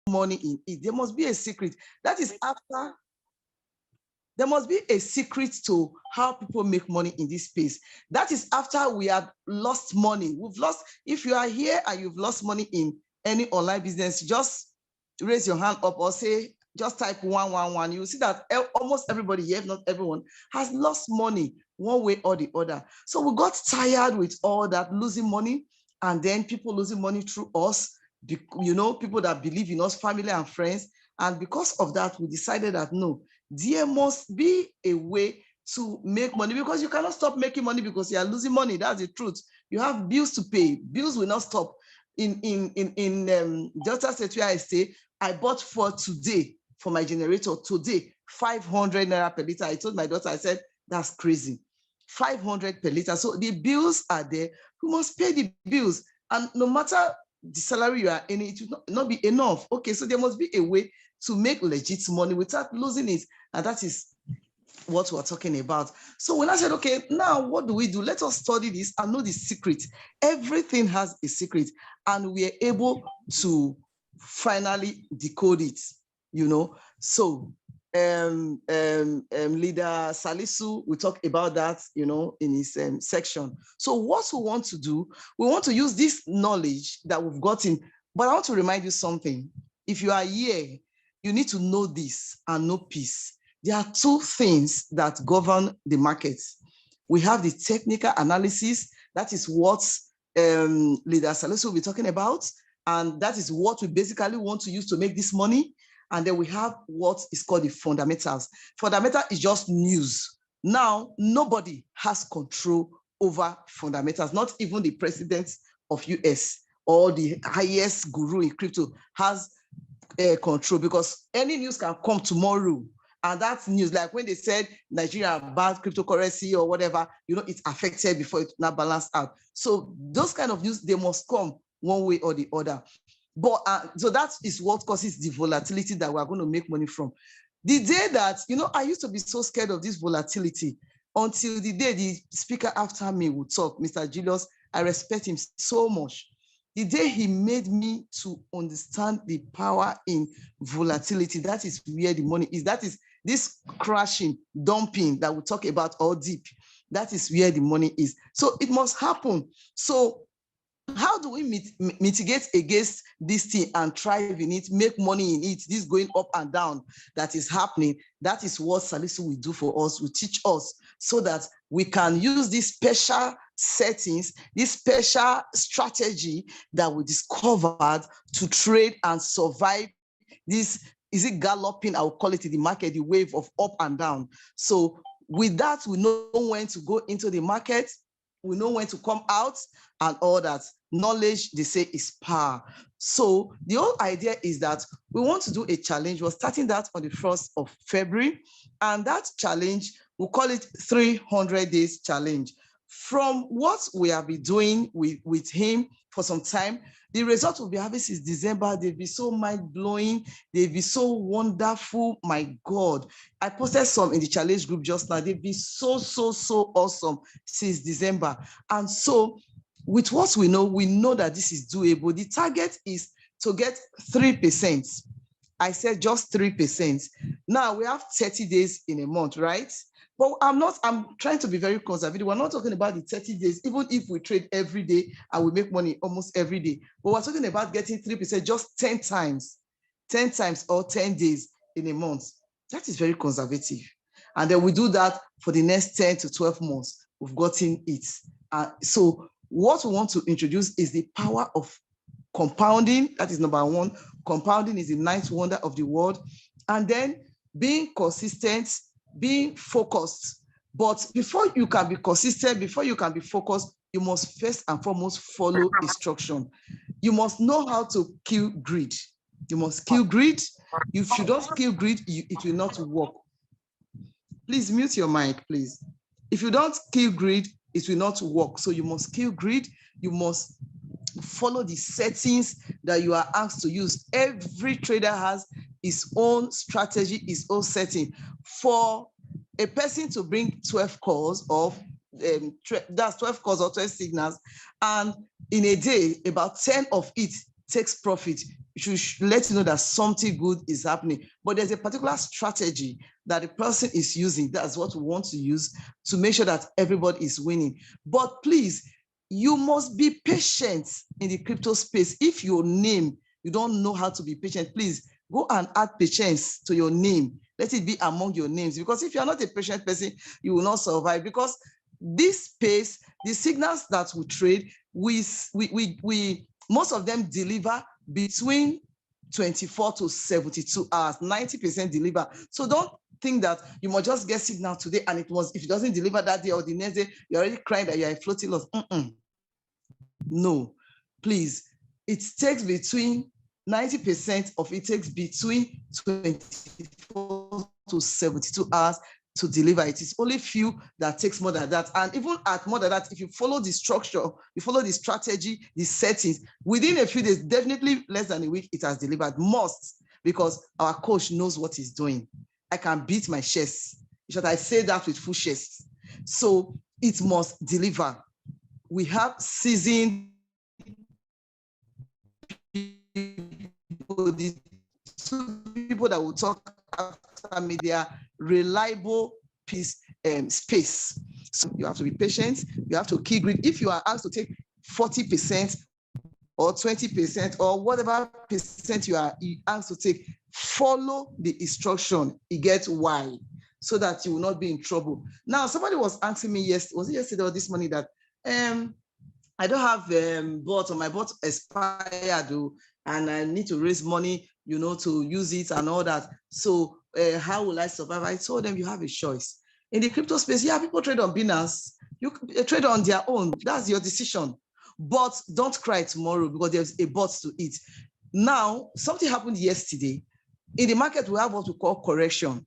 money in it. There must be a secret. That is after. There must be a secret to how people make money in this space. That is after we have lost money. We've lost, if you are here and you've lost money in any online business, just raise your hand up or say, just type 111. You will see that almost everybody here, if not everyone, has lost money one way or the other. So we got tired with all that losing money, and then people losing money through us, you know, people that believe in us, family and friends. And because of that, we decided that no, there must be a way to make money, because you cannot stop making money because you are losing money. That's the truth. You have bills to pay. Bills will not stop. In Delta State where I stay, I bought for today for my generator today 500 naira per liter. I told my daughter, I said, that's crazy. 500 per liter. So the bills are there. We must pay the bills, and no matter the salary you are in, it will not be enough. Okay, so there must be a way to make legit money without losing it. And that is what we're talking about. So when I said, okay, now what do we do? Let us study this and know the secret. Everything has a secret, and we are able to finally decode it, you know. So Leader Salisu will talk about that, you know, in his section. So what we want to do, we want to use this knowledge that we've gotten. But I want to remind you something. If you are here, you need to know this and know peace. There are two things that govern the markets. We have the technical analysis. That is what Leader Salisu will be talking about. And that is what we basically want to use to make this money. And then we have what is called the fundamentals. Fundamental is just news. Now, nobody has control over fundamentals, not even the president of US or the highest guru in crypto has control, because any news can come tomorrow. And that's news, like when they said Nigeria banned cryptocurrency or whatever, you know, it's affected before it now balanced out. So those kind of news, they must come one way or the other. But so that is what causes the volatility that we're going to make money from. The day that, you know, I used to be so scared of this volatility until the day the speaker after me would talk, Mr. Julius, I respect him so much. The day he made me to understand the power in volatility, that is where the money is. That is this crashing, dumping that we talk about all deep. That is where the money is. So it must happen. So how do we mitigate against this thing and thrive in it, make money in it, this going up and down that is happening? That is what Salisu will do for us, will teach us, so that we can use these special settings, this special strategy that we discovered to trade and survive this, is it galloping, I will call it in the market, the wave of up and down. So with that, we know when to go into the market, we know when to come out and all that. Knowledge, they say, is power. So the whole idea is that we want to do a challenge. We're starting that on the 1st of February. And that challenge, we'll call it 300 days challenge. From what we have been doing with him for some time, the result we'll be having since December, they'll be so mind-blowing. They'll be so wonderful. My God. I posted some in the challenge group just now. They'll be so awesome since December. And so with what we know that this is doable. The target is to get 3%. I said just 3%. Now we have 30 days in a month, right? But I'm trying to be very conservative. We're not talking about the 30 days, even if we trade every day and we make money almost every day. But we're talking about getting 3% just 10 times or 10 days in a month. That is very conservative. And then we do that for the next 10 to 12 months. We've gotten it. So what we want to introduce is the power of compounding. That is number one. Compounding is the ninth wonder of the world. And then being consistent, being focused. But before you can be consistent, before you can be focused, you must first and foremost follow instruction. You must know how to kill greed. You must kill greed. If you don't kill greed, it will not work. Please mute your mic, please. If you don't kill greed, it will not work. So you must kill greed. You must follow the settings that you are asked to use. Every trader has his own strategy, his own setting. For a person to bring 12 calls of, that's 12 calls or 12 signals, and in a day, about 10 of it takes profit, should let you know that something good is happening. But there's a particular strategy that the person is using. That's what we want to use to make sure that everybody is winning. But please, you must be patient in the crypto space. If your name, you don't know how to be patient, please go and add patience to your name. Let it be among your names. Because if you're not a patient person, you will not survive. Because this space, the signals that we trade, most of them deliver between 24 to 72 hours, 90% deliver. So don't think that you must just get signal today and if it doesn't deliver that day or the next day, you're already crying that you're a floating loss. No, please. It takes between 90% of it takes between 24 to 72 hours to deliver. It is only few that takes more than that. And even at more than that, if you follow the structure, you follow the strategy, the settings, within a few days, definitely less than a week, it has delivered. Must, because our coach knows what he's doing. I can beat my chest. Should I say that with full chest? So it must deliver. We have seasoned people, the two people that will talk after media, reliable space. So you have to be patient. You have to key grid. If you are asked to take 40% or 20% or whatever percent you are asked to take, follow the instruction. You get why, so that you will not be in trouble. Now, somebody was asking me yesterday or this morning that I don't have bot, or my bot expired, and I need to raise money, to use it and all that. So how will I survive? I told them you have a choice. In the crypto space, yeah, people trade on Binance. You trade on their own. That's your decision. But don't cry tomorrow because there's a bot to it. Now, something happened yesterday. In the market, we have what we call correction.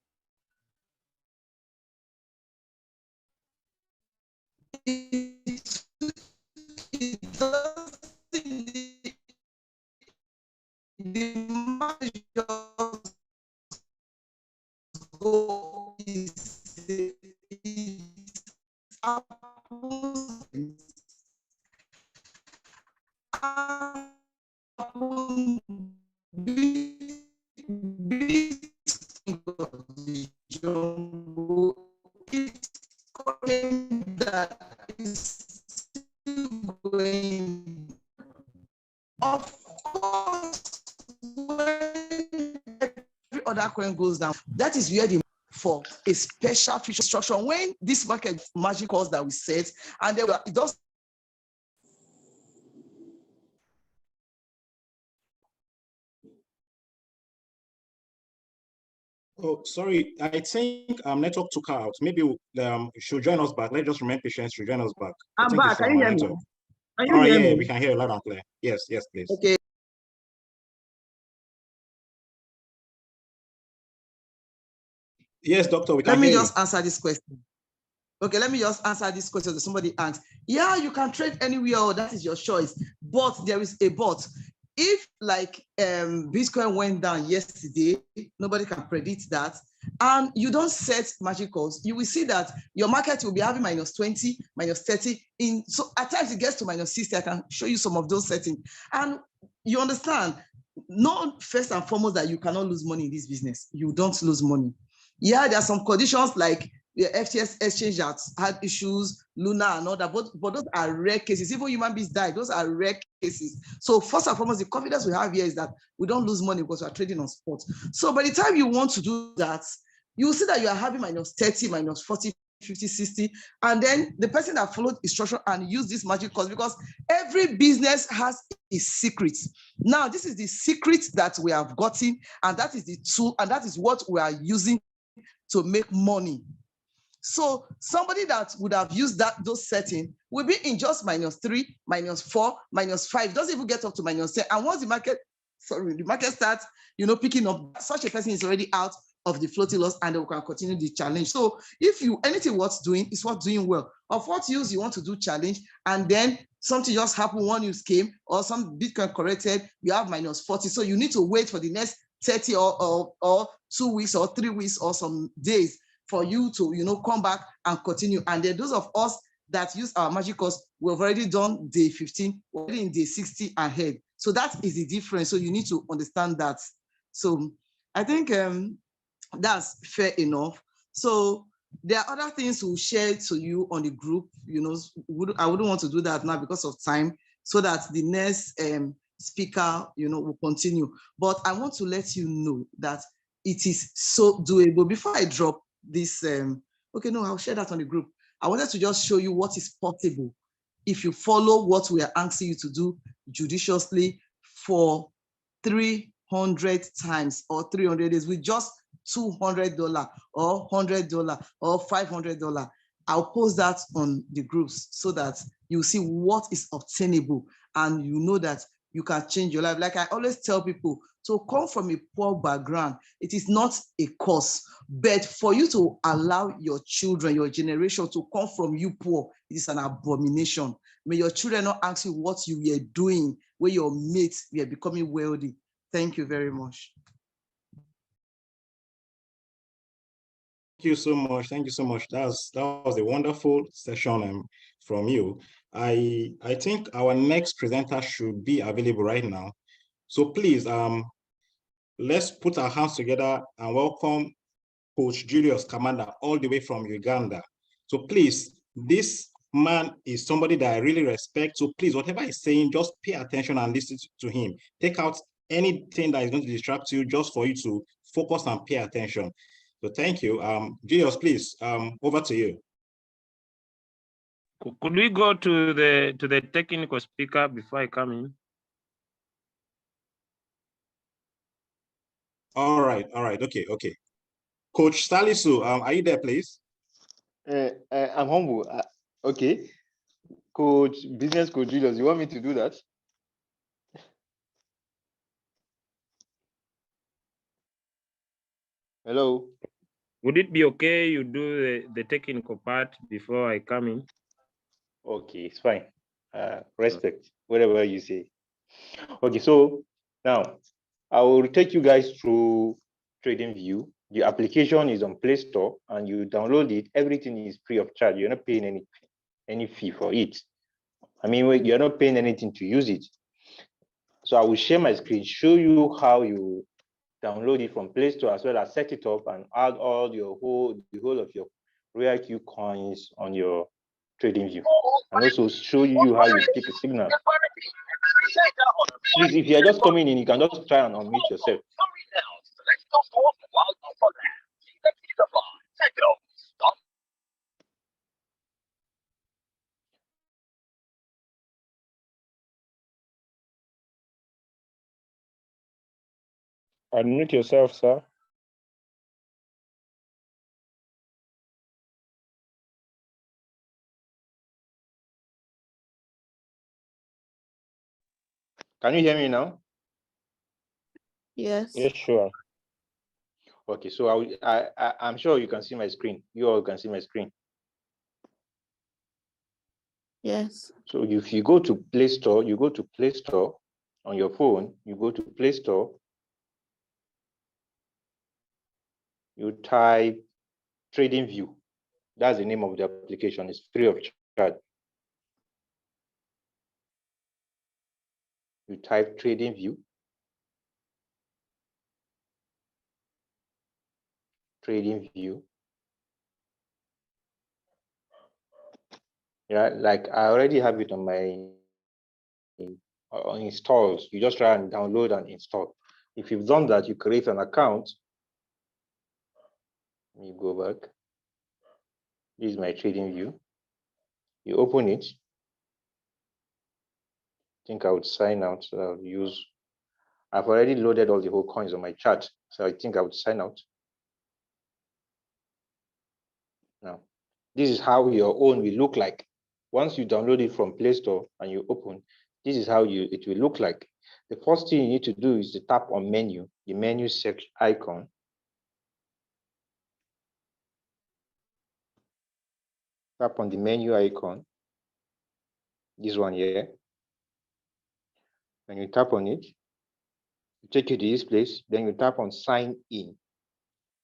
The market go of course, when every other coin goes down, that is where the for a special future structure. When this market margin calls that we set, and then it does. Oh, sorry. I think network took her out. Maybe she'll join us back. Let's just remain patient. She'll join us back. I'm back. Can you hear me? Can you hear hear me? Me? We can hear you loud and clear. Yes, please. Okay. Yes, doctor, we can hear you. Let me just answer this question. Okay, let me just answer this question that somebody asked. Yeah, you can trade anywhere, or that is your choice, but there is a but. If like Bitcoin went down yesterday, nobody can predict that, and you don't set magic calls, you will see that your market will be having -20, -30. So at times it gets to -60. I can show you some of those settings. And you understand, know first and foremost that you cannot lose money in this business. You don't lose money. Yeah, there are some conditions like the FTX exchange that had issues, Luna and all that, but those are rare cases. Even human beings die, those are rare cases. So first and foremost, the confidence we have here is that we don't lose money because we are trading on spot. So by the time you want to do that, you will see that you are having -30, -40, 50, 60, and then the person that followed instruction and used this magic calls, because every business has a secret. Now, this is the secret that we have gotten, and that is the tool, and that is what we are using to make money. So somebody that would have used those settings will be in just -3, -4, -5, doesn't even get up to -10. And once the market starts, picking up, such a person is already out of the floating loss, and they can continue the challenge. So if anything worth doing is worth doing well. Of what use you want to do challenge, and then something just happened, one news came, or some Bitcoin corrected, you have -40. So you need to wait for the next 30 or 2 weeks or 3 weeks or some days for you to come back and continue. And then those of us that use our magic course, we've already done day 15, we're already in day 60 ahead. So that is the difference. So you need to understand that. So I think that's fair enough. So there are other things we'll share to you on the group. You know, I wouldn't want to do that now because of time, so that the next speaker, you know, will continue. But I want to let you know that it is so doable. Before I drop this, okay, no, I'll share that on the group. I wanted to just show you what is possible if you follow what we are asking you to do judiciously for 300 times or 300 days with just $200 or $100 or $500. I'll post that on the groups so that you see what is obtainable and you know that you can change your life. Like I always tell people, to come from a poor background, it is not a curse, but for you to allow your children, your generation to come from you poor, it is an abomination. May your children not ask you what you were doing when your mates were becoming wealthy. Thank you very much. Thank you so much. Thank you so much. That was a wonderful session from you. I think our next presenter should be available right now. So please, let's put our hands together and welcome Coach Julius Kamanda all the way from Uganda. So please, this man is somebody that I really respect. So please, whatever he's saying, just pay attention and listen to him. Take out anything that is going to distract you just for you to focus and pay attention. So thank you. Julius, please, over to you. Could we go to the technical speaker before I come in? All right, okay. Coach Salisu, are you there, please? I'm humble. Okay. Business Coach Julius, you want me to do that? Hello? Would it be okay you do the technical part before I come in? Okay, it's fine. Respect, whatever you say. Okay, so now I will take you guys through TradingView. The application is on Play Store and you download it. Everything is free of charge. You're not paying any fee for it. I mean, you're not paying anything to use it. So I will share my screen, show you how you download it from Play Store, as well as set it up and add all the whole of your RoyalQ coins on your TradingView, and also show you how you keep a signal. Please, if you're just coming in, you can just try and unmute yourself. Unmute yourself, sir. Can you hear me now? Yes. Yes, sure. Okay, so I'm sure you can see my screen. You all can see my screen. Yes. So if you go to Play Store, you go to Play Store on your phone, you go to Play Store, you type TradingView. That's the name of the application. It's free of charge. You type TradingView. TradingView. Yeah, like I already have it on my installs. You just try and download and install. If you've done that, you create an account. Let me go back. This is my TradingView. You open it. I think I would sign out. So I'll use. I've already loaded all the whole coins on my chart, so I think I would sign out. Now, this is how your own will look like. Once you download it from Play Store and you open, this is how it will look like. The first thing you need to do is to tap on menu, the menu section icon. Tap on the menu icon, this one here. When you tap on it, you take you to this place, then you tap on sign in.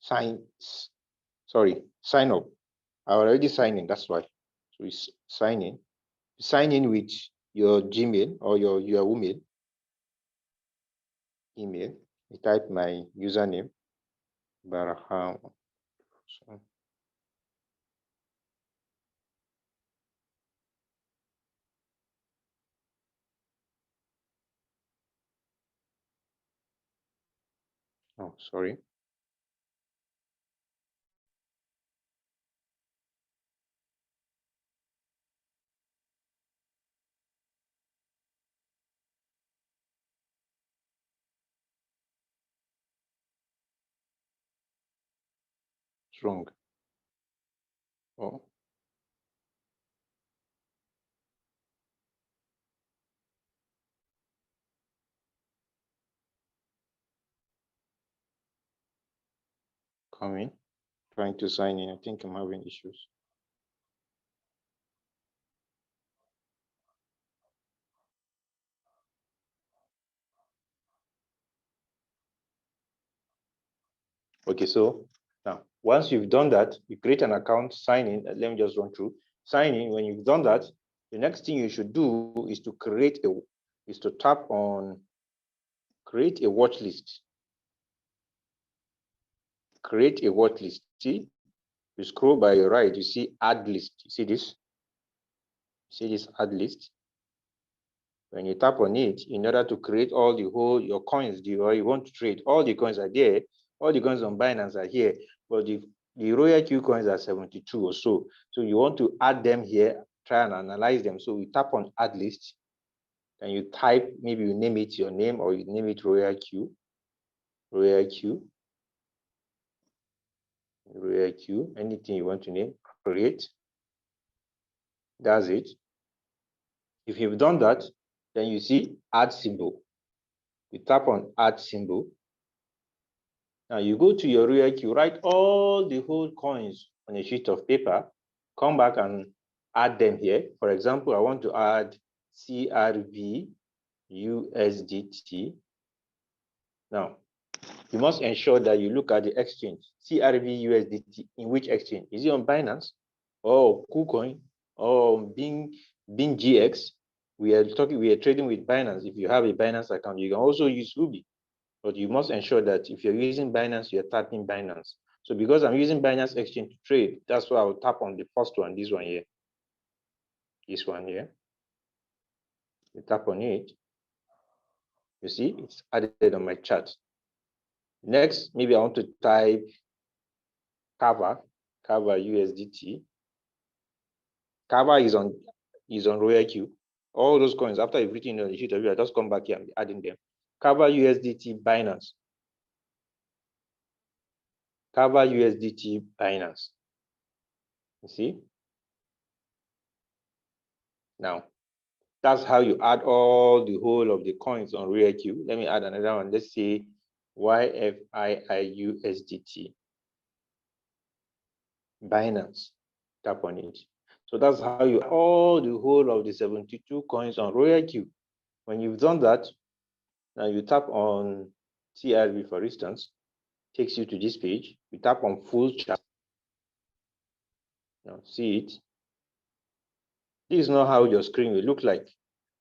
Sign up. I already signed in, that's why. So we sign in. Sign in with your Gmail or your email. You type my username, Barham. Oh, sorry. It's wrong. Oh. Coming. Trying to sign in. I think I'm having issues. Okay, so now once you've done that, you create an account, sign in. Let me just run through. Sign in. When you've done that, the next thing you should do is to tap on create a watch list. Create a watch list. See, you scroll by your right, you see add list. You see this? See this add list? When you tap on it, in order to create all your coins, or you want to trade, all the coins are there. All the coins on Binance are here, but the Royal Q coins are 72 or so. So you want to add them here, try and analyze them. So you tap on add list, and you type, maybe you name it your name, or you name it Royal Q, anything you want to name, create. That's it. If you've done that, then you see add symbol. You tap on add symbol. Now you go to your Royal Q, write all the whole coins on a sheet of paper, come back and add them here. For example, I want to add CRV USDT. Now, you must ensure that you look at the exchange. CRV USDT, in which exchange? Is it on Binance or KuCoin or Bing GX? We are trading with Binance. If you have a Binance account, you can also use Huobi. But you must ensure that if you're using Binance, you're tapping Binance. So because I'm using Binance Exchange to trade, that's why I'll tap on the first one, this one here. This one here. You tap on it. You see, it's added on my chart. Next, maybe I want to type Kava USDT. Kava is on Royal Q. All those coins, after you've written on the sheet of paper, just come back here and be adding them. Kava USDT Binance. Kava USDT Binance. You see? Now, that's how you add all the whole of the coins on Royal Q. Let me add another one. Let's say YFII USDT Binance. Tap on it. So that's how you add all the whole of the 72 coins on Royal Q. When you've done that, now you tap on CRV, for instance, takes you to this page. You tap on full chart. Now see it. This is not how your screen will look like,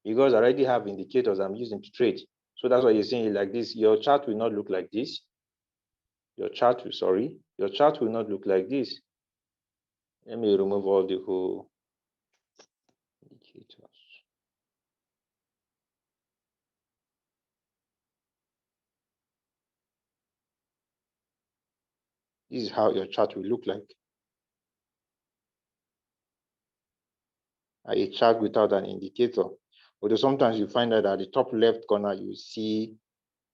because I already have indicators I'm using to trade. So that's why you're seeing it like this. Your chart will not look like this. Your chart will not look like this. Let me remove all the whole indicators. This is how your chart will look like. A chart without an indicator. Although sometimes you find that at the top left corner, you see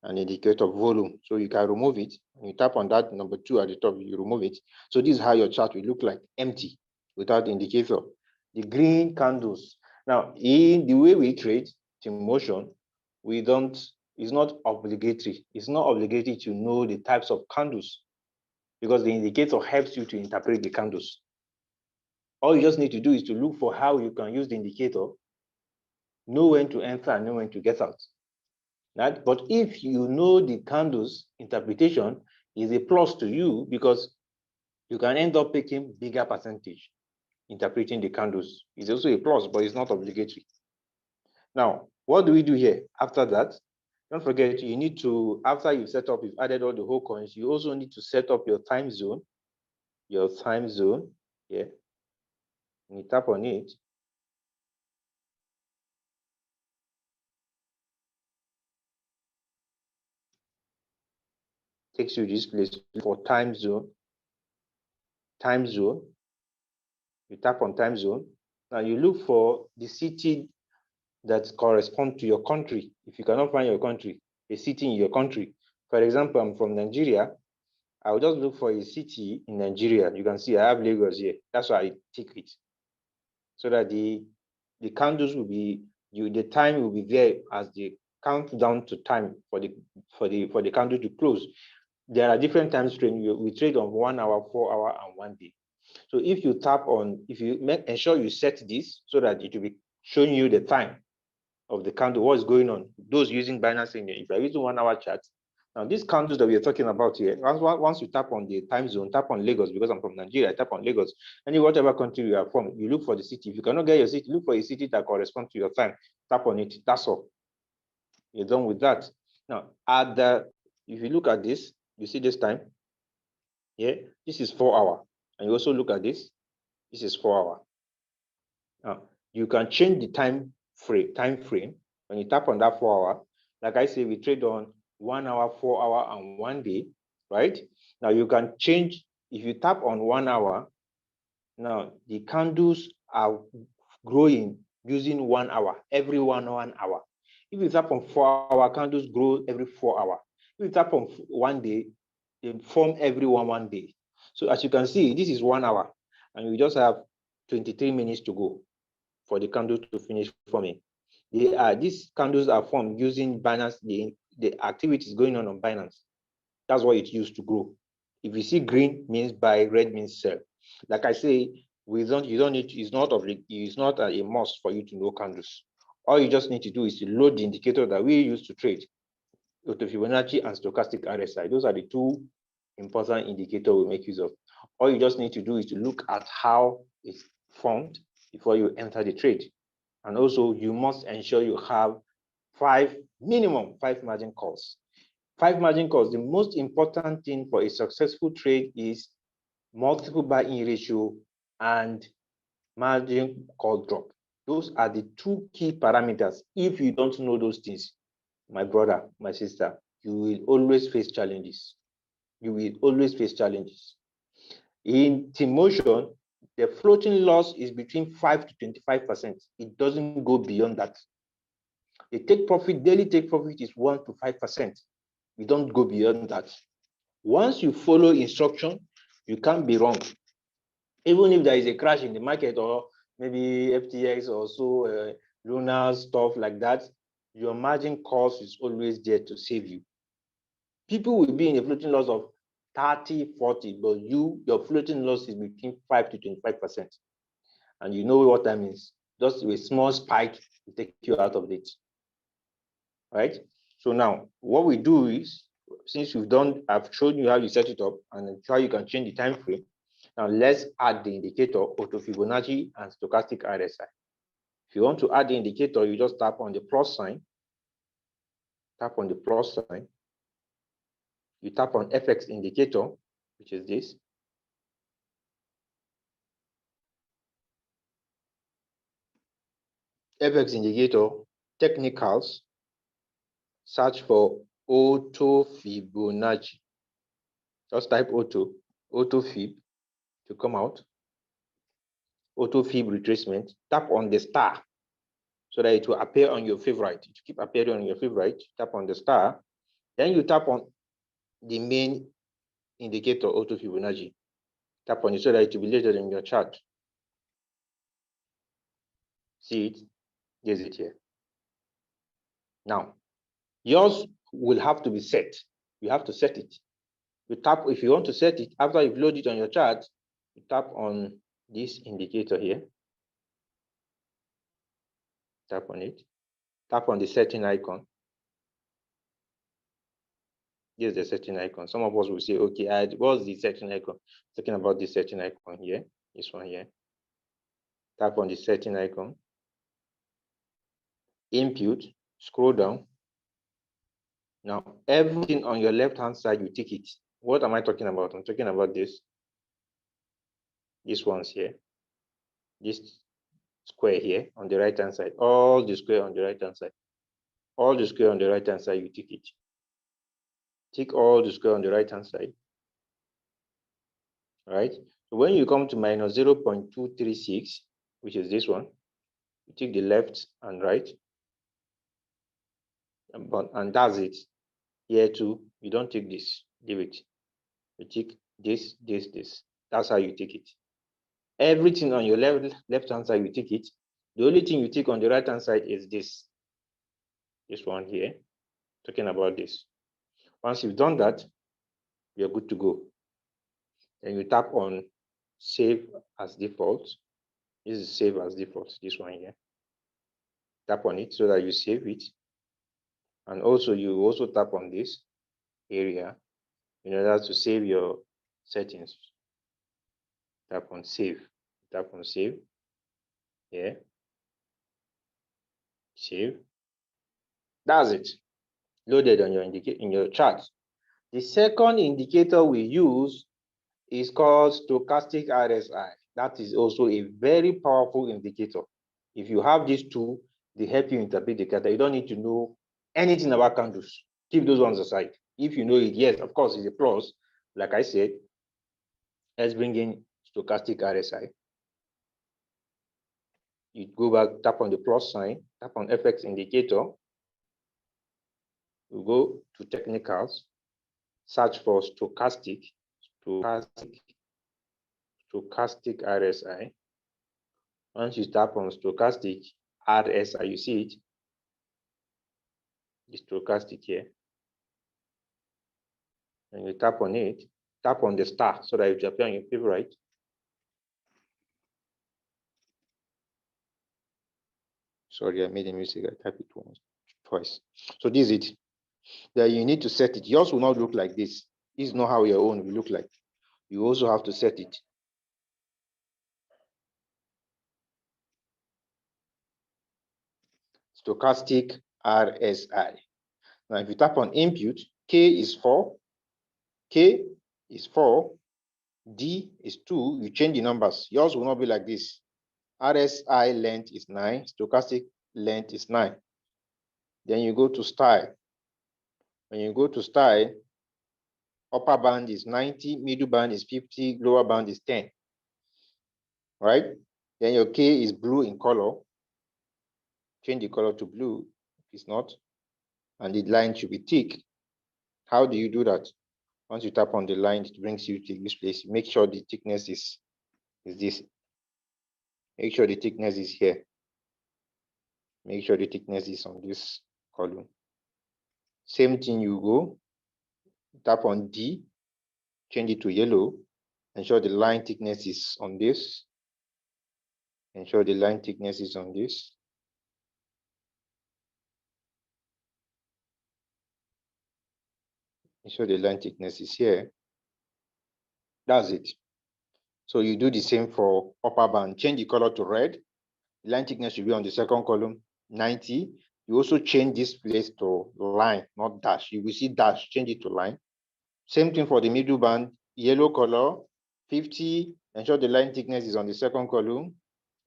an indicator of volume. So you can remove it. When you tap on that number 2 at the top, you remove it. So this is how your chart will look like, empty, without indicator. The green candles. Now, in the way we trade in motion, it's not obligatory. It's not obligatory to know the types of candles, because the indicator helps you to interpret the candles. All you just need to do is to look for how you can use the indicator, know when to enter and know when to get out. Right? But if you know the candles interpretation, is a plus to you, because you can end up picking bigger percentage interpreting the candles. It's also a plus, but it's not obligatory. Now, what do we do here? After that, don't forget, you need to, after you've set up, you've added all the whole coins, you also need to set up your time zone. Your time zone here. And you tap on it. Takes you to this place for time zone. Time zone. You tap on time zone. Now you look for the city that corresponds to your country. If you cannot find your country, a city in your country. For example, I'm from Nigeria. I will just look for a city in Nigeria. You can see I have Lagos here. That's why I tick it. So that the candles will be, the time will be there as the countdown to time for the candle to close. There are different time frames. We trade on 1 hour, 4 hour, and 1 day. So if you tap on, if you ensure you set this so that it will be showing you the time of the candle, what's going on. Those using Binance, if you're using 1 hour chart, now these candles that we are talking about here, once you tap on the time zone, tap on Lagos, because I'm from Nigeria, I tap on Lagos, and whatever country you are from, you look for the city. If you cannot get your city, look for a city that corresponds to your time. Tap on it, that's all. You're done with that. Now, if you look at this, you see this time, yeah, this is 4 hour. And you also look at this, this is 4 hour. Now, you can change the time frame. When you tap on that 4 hour, like I say, we trade on 1 hour, 4 hour, and 1 day, right? Now you can change, if you tap on 1 hour, now the candles are growing using 1 hour, every 1 hour. If you tap on 4 hour, candles grow every 4 hour. If you tap on 1 day, they form every one day. So as you can see, this is 1 hour, and we just have 23 minutes to go for the candle to finish forming. These candles are formed using Binance, the activities going on Binance. That's what it used to grow. If you see green means buy, red means sell. Like I say, you don't need, it's not a must for you to know candles. All you just need to do is to load the indicator that we use to trade, Auto Fibonacci and stochastic RSI. Those are the two important indicators we make use of. All you just need to do is to look at how it's formed before you enter the trade. And also, you must ensure you have minimum five margin calls. 5 margin calls. The most important thing for a successful trade is multiple buy-in ratio and margin call drop. Those are the two key parameters. If you don't know those things, my brother, my sister, you will always face challenges. You will always face challenges. In T-Motion, the floating loss is between 5 to 25%. It doesn't go beyond that. The daily take profit is 1 to 5%. We don't go beyond that. Once you follow instruction, you can't be wrong. Even if there is a crash in the market or maybe FTX or so, Luna, stuff like that, your margin cost is always there to save you. People will be in a floating loss of 30, 40, but your floating loss is between 5 to 25%. And you know what that means. Just a small spike will take you out of it. Right? So now what we do is, since I've shown you how you set it up and how you can change the time frame. Now let's add the indicator, Auto Fibonacci and stochastic RSI. If you want to add the indicator, you just tap on the plus sign. Tap on the plus sign. You tap on FX indicator, which is this. FX indicator, technicals, search for Auto Fibonacci. Just type Auto Fib to come out. Auto Fib retracement. Tap on the star so that it will appear on your favorite. It keep appearing on your favorite. Tap on the star. Then you tap on the main indicator, Auto Fibonacci. Tap on it so that it will be later in your chart. See it? There's it here. Now, yours will have to be set. You have to set it. You tap, if you want to set it, after you've loaded it on your chart, you tap on this indicator here. Tap on it. Tap on the setting icon. Here's the setting icon. Some of us will say, okay, what's the setting icon? Talking about this setting icon here, this one here. tap on the setting icon, input, scroll down. Now, everything on your left-hand side, you tick it. What am I talking about? I'm talking about this ones here, this square here on the right-hand side, all the square on the right-hand side, all the square on the right-hand side, you tick it. Tick all the square on the right-hand side. All right. So when you come to minus 0.236, which is this one, you tick the left and right, and that's it. Here too, you don't tick this, leave it. You tick this, this, this. That's how you tick it. Everything on your left-hand side, you tick it. The only thing you tick on the right-hand side is this one here, talking about this. Once you've done that, you're good to go. Then you tap on save as default. This is save as default, this one here. Tap on it so that you save it. And also you also tap on this area in order to save your settings. Tap on save. Tap on save. Yeah. Save. That's it. Loaded on your in your chart. The second indicator we use is called stochastic RSI. That is also a very powerful indicator. If you have these two, they help you interpret the data. You don't need to know anything about candles. Keep those ones aside. If you know it, yes, of course, it's a plus. Like I said, let's bring in stochastic RSI. You go back, tap on the plus sign, tap on FX indicator. You go to technicals, search for stochastic RSI. Once you tap on stochastic RSI, you see it. The stochastic here. And you tap on it, tap on the star so that it will appear on your favorite. Sorry, I made a mistake. I typed it twice. So this is it. Then you need to set it. Yours will not look like this. This is not how your own will look like. You also have to set it. Stochastic RSI. Now, if you tap on input, K is 4, K is 4, D is 2. You change the numbers. Yours will not be like this. RSI length is 9, stochastic length is 9. Then you go to style. When you go to style, upper band is 90, middle band is 50, lower band is 10. Right? Then your K is blue in color. Change the color to blue if it's not. And the line should be thick. How do you do that? Once you tap on the line, it brings you to this place. Make sure the thickness is this. Make sure the thickness is here. Make sure the thickness is on this column. Same thing, you go, tap on D, change it to yellow, ensure the line thickness is on this. Ensure the line thickness is on this. Ensure the line thickness is here. That's it. So you do the same for upper band. Change the color to red. The line thickness should be on the second column, 90. You also change this place to line, not dash. You will see dash, change it to line. Same thing for the middle band, yellow color, 50. Ensure the line thickness is on the second column.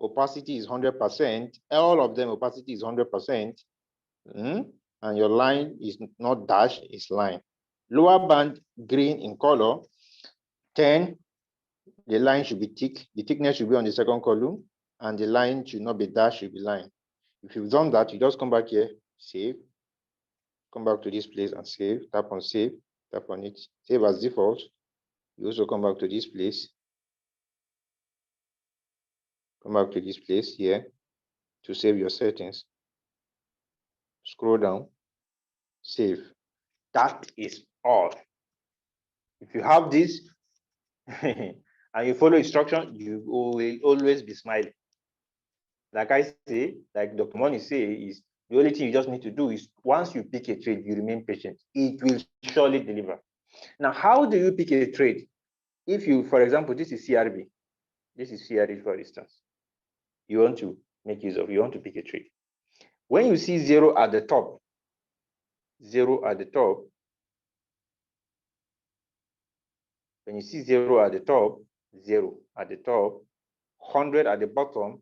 Opacity is 100%. All of them, opacity is 100%. And your line is not dash, it's line. Lower band, green in color, 10. The line should be thick. The thickness should be on the second column, and the line should not be dash, should be line. If you've done that, you just come back here, save. Come back to this place and save. Tap on save. Tap on it. Save as default. You also come back to this place. Come back to this place here to save your settings. Scroll down. Save. That is all. If you have this and you follow instruction, you will always be smiling. Like I say, like Dr. Money say, is the only thing you just need to do is once you pick a trade, you remain patient. It will surely deliver. Now, how do you pick a trade? If you, for example, this is CRB. This is CRB, for instance. you want to make use of, you want to pick a trade. When you see zero at the top, when you see zero at the top, 100 at the bottom,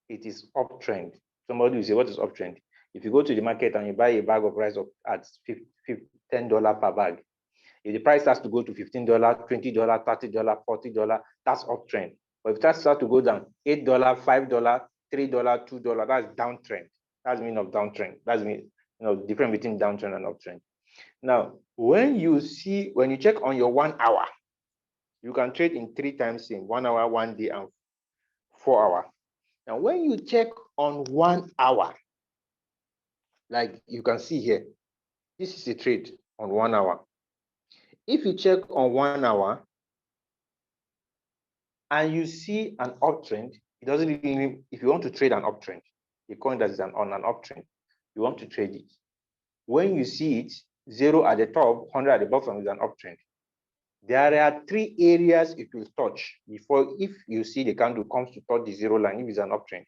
it is uptrend. Somebody will say, what is uptrend? If you go to the market and you buy a bag of rice at $10 per bag, if the price starts to go to $15, $20, $30, $40, that's uptrend. But if that starts to go down, $8, $5, $3, $2, that's downtrend. That's the meaning of downtrend. That's the meaning, difference between downtrend and uptrend. Now, when you check on your 1 hour, you can trade in 3 times in 1 hour, 1 day, and 4 hours. Now, when you check on 1 hour, like you can see here, this is a trade on 1 hour. If you check on 1 hour and you see an uptrend, it doesn't even mean if you want to trade an uptrend, a coin that is on an uptrend, you want to trade it. When you see it, 0 at the top, 100 at the bottom is an uptrend. There are 3 areas it will touch before, if you see the candle comes to touch the 0 line, if it's an uptrend.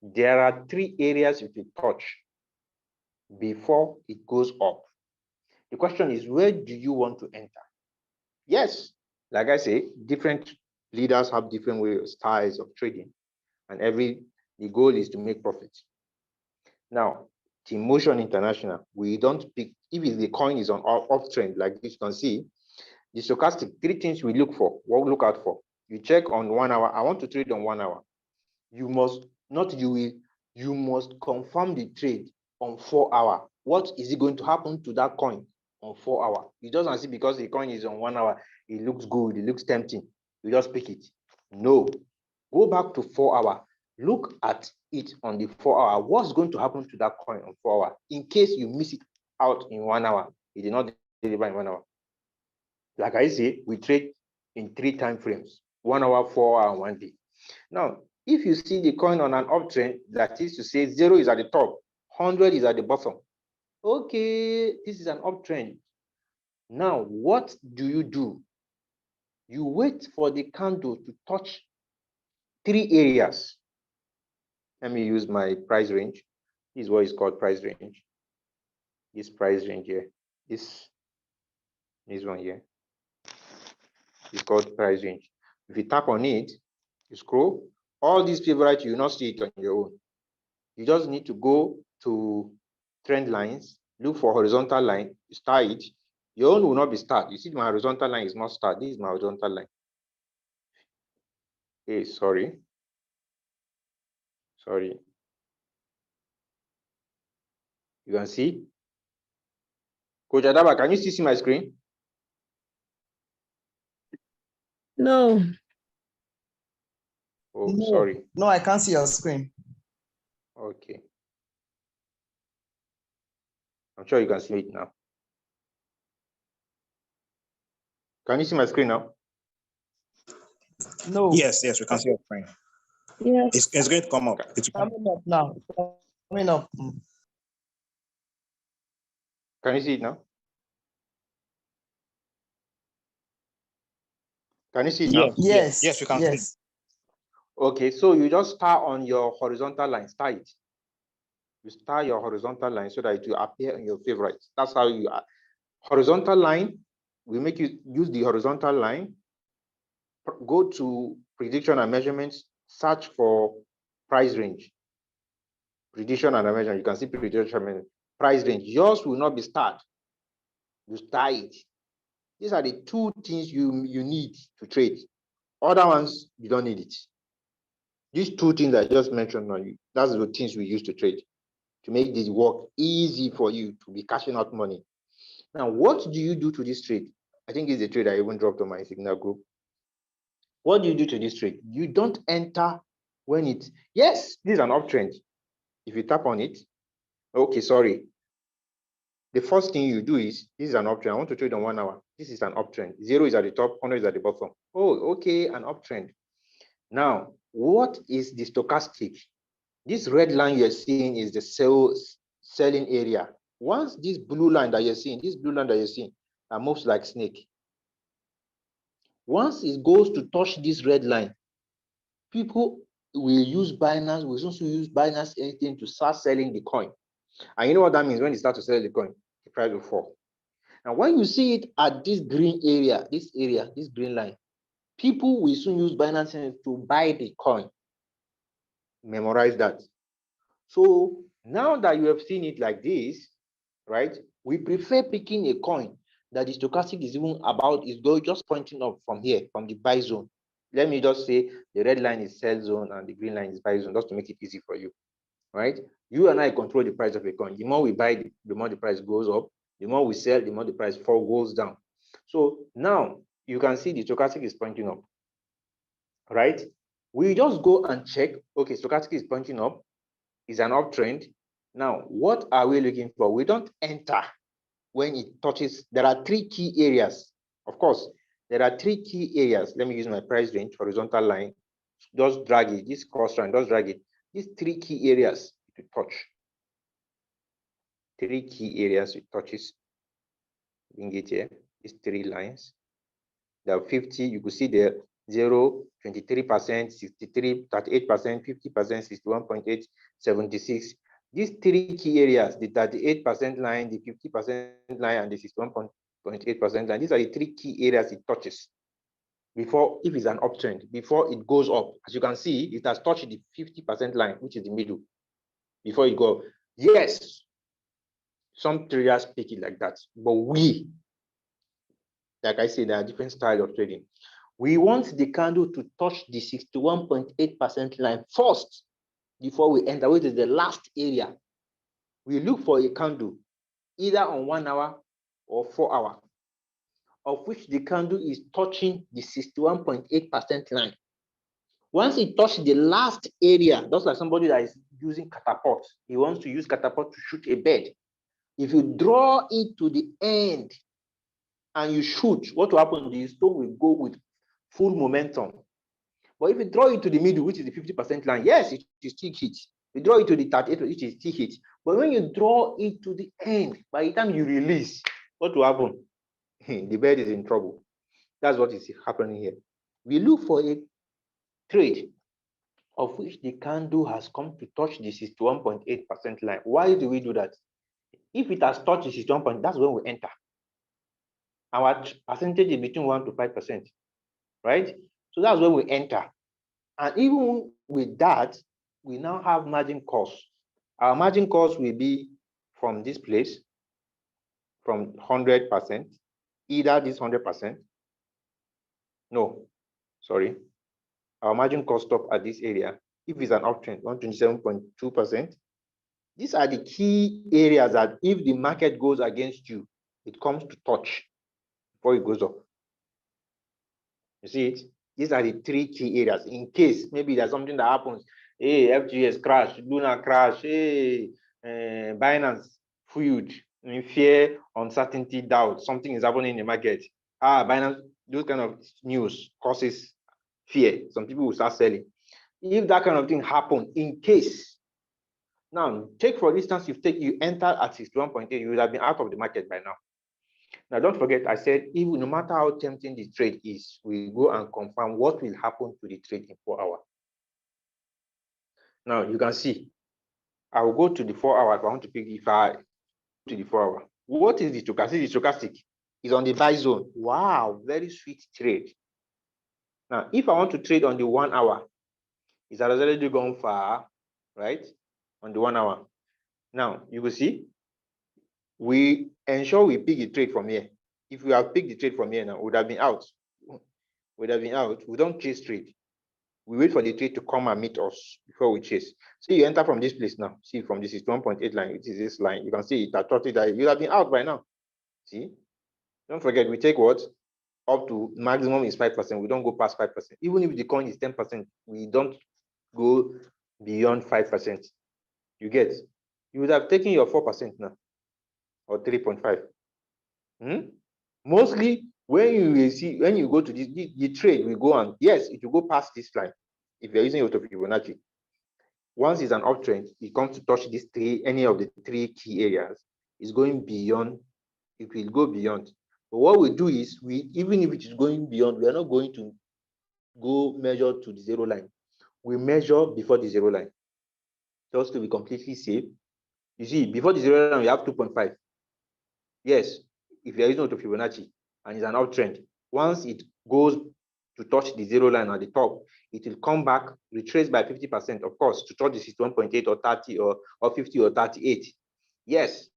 There are 3 areas it will touch before it goes up. The question is, where do you want to enter? Yes, like I say, different leaders have different styles of trading, and the goal is to make profits. Now, Team Motion International, we don't pick, if the coin is on uptrend, like you can see, the stochastic, 3 things we look out for. You check on 1 hour. I want to trade on 1 hour. You must confirm the trade on 4 hour. What is it going to happen to that coin on 4 hour? You just see because the coin is on 1 hour, it looks good, it looks tempting, you just pick it. No, go back to 4 hour. Look at it on the 4 hour. What's going to happen to that coin on 4 hour? In case you miss it out in 1 hour, it did not deliver in 1 hour. Like I say, we trade in 3 time frames: 1 hour, 4 hour, and 1 day. Now, if you see the coin on an uptrend, that is to say 0 is at the top, 100 is at the bottom. Okay, this is an uptrend. Now, what do? You wait for the candle to touch 3 areas. Let me use my price range. This is what is called price range. This price range here, this one here, is called price range. If you tap on it, you scroll, all these favorites, you will not see it on your own. You just need to go to trend lines, look for horizontal line, you start it. Your own will not be start. You see, my horizontal line is not start. This is my horizontal line. Hey, sorry. You can see. Coach Adaba, can you still see my screen? No. Oh, No. sorry. No, I can't see your screen. Okay. I'm sure you can see it now. Can you see my screen now? No. Yes, we can see your screen. Yes. It's going to come up. It's coming up now. Coming up. Can you see it now? Can you see it now? Yes. Yes, we can see. Okay, so you just start on your horizontal line. Start it. You start your horizontal line so that it will appear in your favorites. That's how you are. Horizontal line, we make you use the horizontal line. Go to prediction and measurements, search for price range. Prediction and measurement, you can see prediction and price range. Yours will not be start. You start it. These are the 2 things you need to trade. Other ones, you don't need it. These 2 things I just mentioned on you, that's the things we use to trade, to make this work easy for you to be cashing out money. Now, what do you do to this trade? I think it's a trade I even dropped on my Signal group. What do you do to this trade? You don't enter when it's, yes, this is an uptrend. If you tap on it, okay, sorry. The first thing you do is, this is an uptrend. I want to trade on 1 hour. This is an uptrend. 0 is at the top, 100 is at the bottom. Oh, okay, an uptrend. Now, what is the stochastic? This red line you're seeing is the selling area. Once this blue line that you're seeing, that moves like snake. Once it goes to touch this red line, people we use Binance, we also use Binance anything to start selling the coin. And you know what that means? When you start to sell the coin, the price will fall. And when you see it at this green area, this green line, people will soon use Binance to buy the coin. Memorize that. So now that you have seen it like this, right, we prefer picking a coin that the stochastic is even about, is going just pointing up from here, from the buy zone. Let me just say the red line is sell zone and the green line is buy zone, just to make it easy for you, right? You and I control the price of a coin. The more we buy, the more the price goes up. The more we sell, the more the price goes down. So now you can see the stochastic is pointing up, right? We just go and check, okay, stochastic is pointing up, is an uptrend. Now, what are we looking for? We don't enter when it touches. There are three key areas. Of course, there are three key areas. Let me use my price range, horizontal line. Just drag it, this cross line, just drag it. These three key areas to touch. Three key areas it touches. Bring it here, these three lines. There are 50, you could see there, 0, 23%, 63, 38%, 50%, 61.8, 76. These three key areas, the 38% line, the 50% line, and the 61.8% line, these are the three key areas it touches before, if it's an uptrend, before it goes up. As you can see, it has touched the 50% line, which is the middle, before it goes. Yes, some traders pick it like that, but we, like I said, there are different styles of trading. We want the candle to touch the 61.8% line first before we enter, which is the last area. We look for a candle either on 1 hour or 4 hour, of which the candle is touching the 61.8% line. Once it touches the last area, just like somebody that is using catapult, he wants to use catapult to shoot a bird. If you draw it to the end and you shoot, what will happen? The stone will go with full momentum. But if you draw it to the middle, which is the 50% line, yes, it is still hit. You draw it to the 38, which is still hit. But when you draw it to the end, by the time you release, what will happen? The bird is in trouble. That's what is happening here. We look for a trade of which the candle has come to touch the 61.8% line. Why do we do that? If it has touched the 61, that's when we enter. Our percentage is between 1 to 5%, right? So that's when we enter. And even with that, we now have margin cost. Our margin cost will be from this place, from 100%, either this 100%. No, sorry. Our margin cost stop at this area. If it's an uptrend, 127.2%. These are the key areas that if the market goes against you, it comes to touch before it goes up. You see it? These are the three key areas. In case maybe there's something that happens, hey, FGS crash, Luna crash, hey, Binance huge, fear, uncertainty, doubt, something is happening in the market. Binance, those kind of news causes fear. Some people will start selling. If that kind of thing happens, in case, now take for instance, you enter at 61.8, you would have been out of the market by now. Now, don't forget, I said, even no matter how tempting the trade is, we go and confirm what will happen to the trade in 4 hours. Now, you can see, I will go to the 4 hour if I want to pick if I to the 4 hour. What is the stochastic? The stochastic is on the buy zone. Wow, very sweet trade. Now, if I want to trade on the 1 hour, it has already gone far, right? On the 1 hour. Now, you will see, we ensure we pick the trade from here. If we have picked the trade from here now, we would have been out. We don't chase trade. We wait for the trade to come and meet us before we chase. See, you enter from this place now. See, from this is 1.8 line, it is this line. You can see it. I thought that you have been out by now. See, don't forget, we take what? Up to maximum is 5%. We don't go past 5%. Even if the coin is 10%, we don't go beyond 5%. You get? You would have taken your 4% now, or 3.5. Mostly when you go to the trade, we go on. Yes, it will go past this line. If you're using auto Fibonacci, once it's an uptrend, it comes to touch any of the three key areas. It's going beyond. It will go beyond. But what we do is, even if it is going beyond, we are not going to go measure to the 0 line. we measure before the zero line, just to be completely safe. You see, before the zero line, we have 2.5. Yes, if you are using auto Fibonacci and it's an uptrend, once it goes to touch the zero line at the top, it will come back, retrace by 50%, of course, to touch the 61.8 or 30 or 50 or 38. Yes,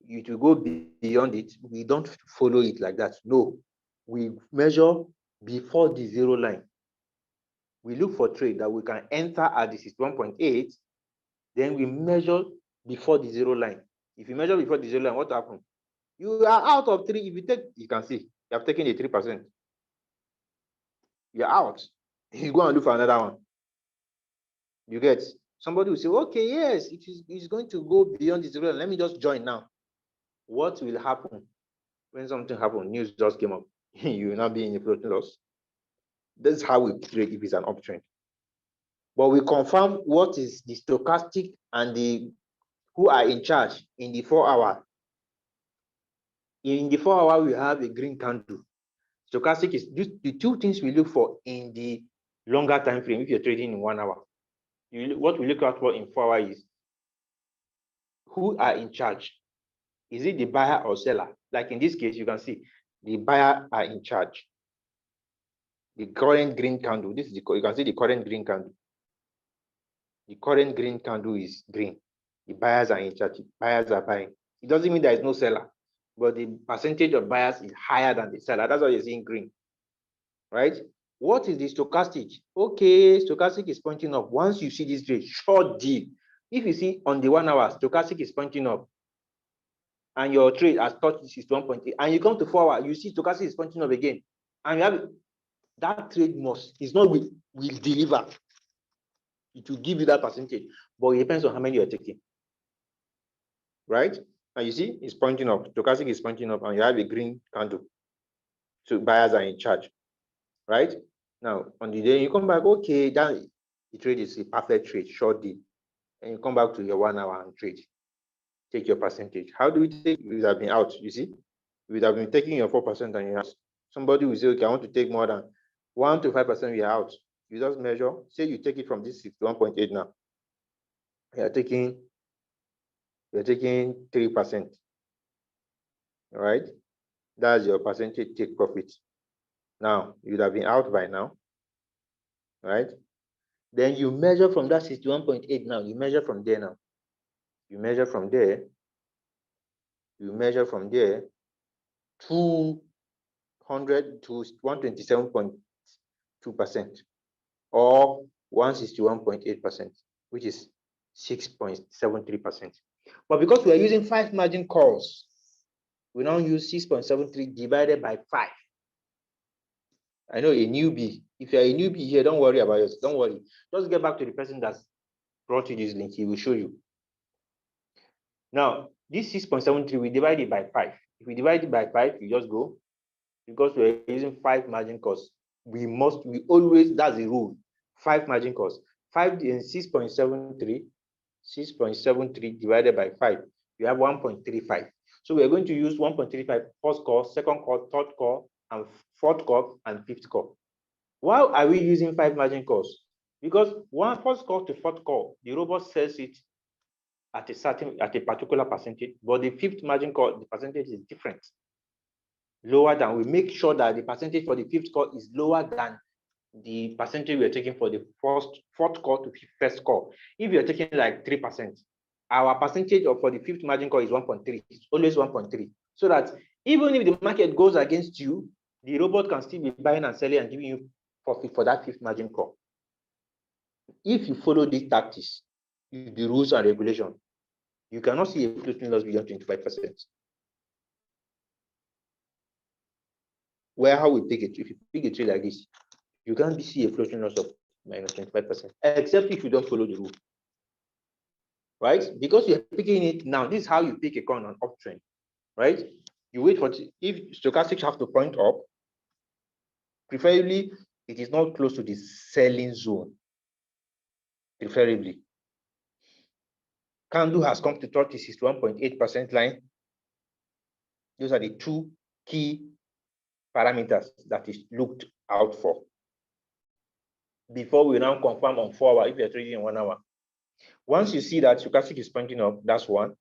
it will go beyond it. We don't follow it like that. No, we measure before the zero line. We look for trade that we can enter at the 61.8, then we measure before the zero line. If you measure before the zero line, what happens? You are out of 3. If you take, you can see, you have taken a 3%. You're out. You go and look for another one. You get, somebody will say, okay, yes, it's going to go beyond the zero line. Let me just join now. What will happen when something happens? News just came up. You will not be in a floating loss. That's how we trade if it's an uptrend. But we confirm what is the stochastic and the who are in charge in the 4 hour. In the 4 hour, we have a green candle. Stochastic is the two things we look for in the longer time frame. If you're trading in 1 hour, what we look out for in 4 hours is who are in charge. Is it the buyer or seller? Like in this case, you can see the buyer are in charge. The current green candle, this is you can see the current green candle. The current green candle is green. The buyers are in charge. Buyers are buying. It doesn't mean there is no seller, but the percentage of buyers is higher than the seller. That's why you're seeing green, right? What is the stochastic? Okay, stochastic is pointing up. Once you see this trade, short deal. If you see on the 1 hour, stochastic is pointing up, and your trade has touched this is 1.8, and you come to 4 hour, you see stochastic is pointing up again, and you have that trade is not will deliver. It will give you that percentage, but it depends on how many you're taking, right? And you see, it's pointing up. Stochastic is pointing up, and you have a green candle. So buyers are in charge, right? Now, on the day you come back, okay, that the trade is a perfect trade, short deal, and you come back to your 1 hour and trade. Take your percentage. How do we take? You have been out. You see, you would have been taking your 4% and you have somebody will say, okay, I want to take more than 1 to 5%. We are out. You just measure. Say you take it from this 61.8 now. You're taking 3%. All right, that's your percentage take profit. Now you would have been out by now, right? Then you measure from that 61.8 now. You measure from there now. You measure from there. You measure from there 200 to 127.2% or 161.8%, which is 6.73%. But because we are using 5 margin calls, we now use 6.73 divided by 5. I know a newbie. If you're a newbie here, don't worry about it. Don't worry. Just get back to the person that's brought you this link. He will show you. Now, this 6.73, we divide it by 5. If we divide it by 5, you just go. Because we're using 5 margin calls, we always, that's the rule. 5 margin calls. 5 and 6.73 divided by 5, you have 1.35. So we're going to use 1.35 first call, second call, third call, and fourth call, and fifth call. Why are we using 5 margin calls? Because first call to fourth call, the robot sells it at a particular percentage, but the fifth margin call, the percentage is different. Lower than, we make sure that the percentage for the fifth call is lower than the percentage we're taking for the fourth call to first call. If you're taking like 3%, our percentage for the fifth margin call is 1.3. It's always 1.3. So that even if the market goes against you, the robot can still be buying and selling and giving you profit for that fifth margin call. If you follow these tactics, the rules and regulations, you cannot see a floating loss beyond 25%. How we pick it, if you pick a trade like this, you can't see a floating loss of minus 25%, except if you don't follow the rule, right? Because you're picking it now. This is how you pick a coin on uptrend, right? You wait for, if stochastics have to point up, preferably it is not close to the selling zone, preferably. Candle has come to 61.8% line. Those are the 2 key parameters that is looked out for. before we now confirm on 4 hours if you're trading in 1 hour. Once you see that stochastic is pointing up, that's one.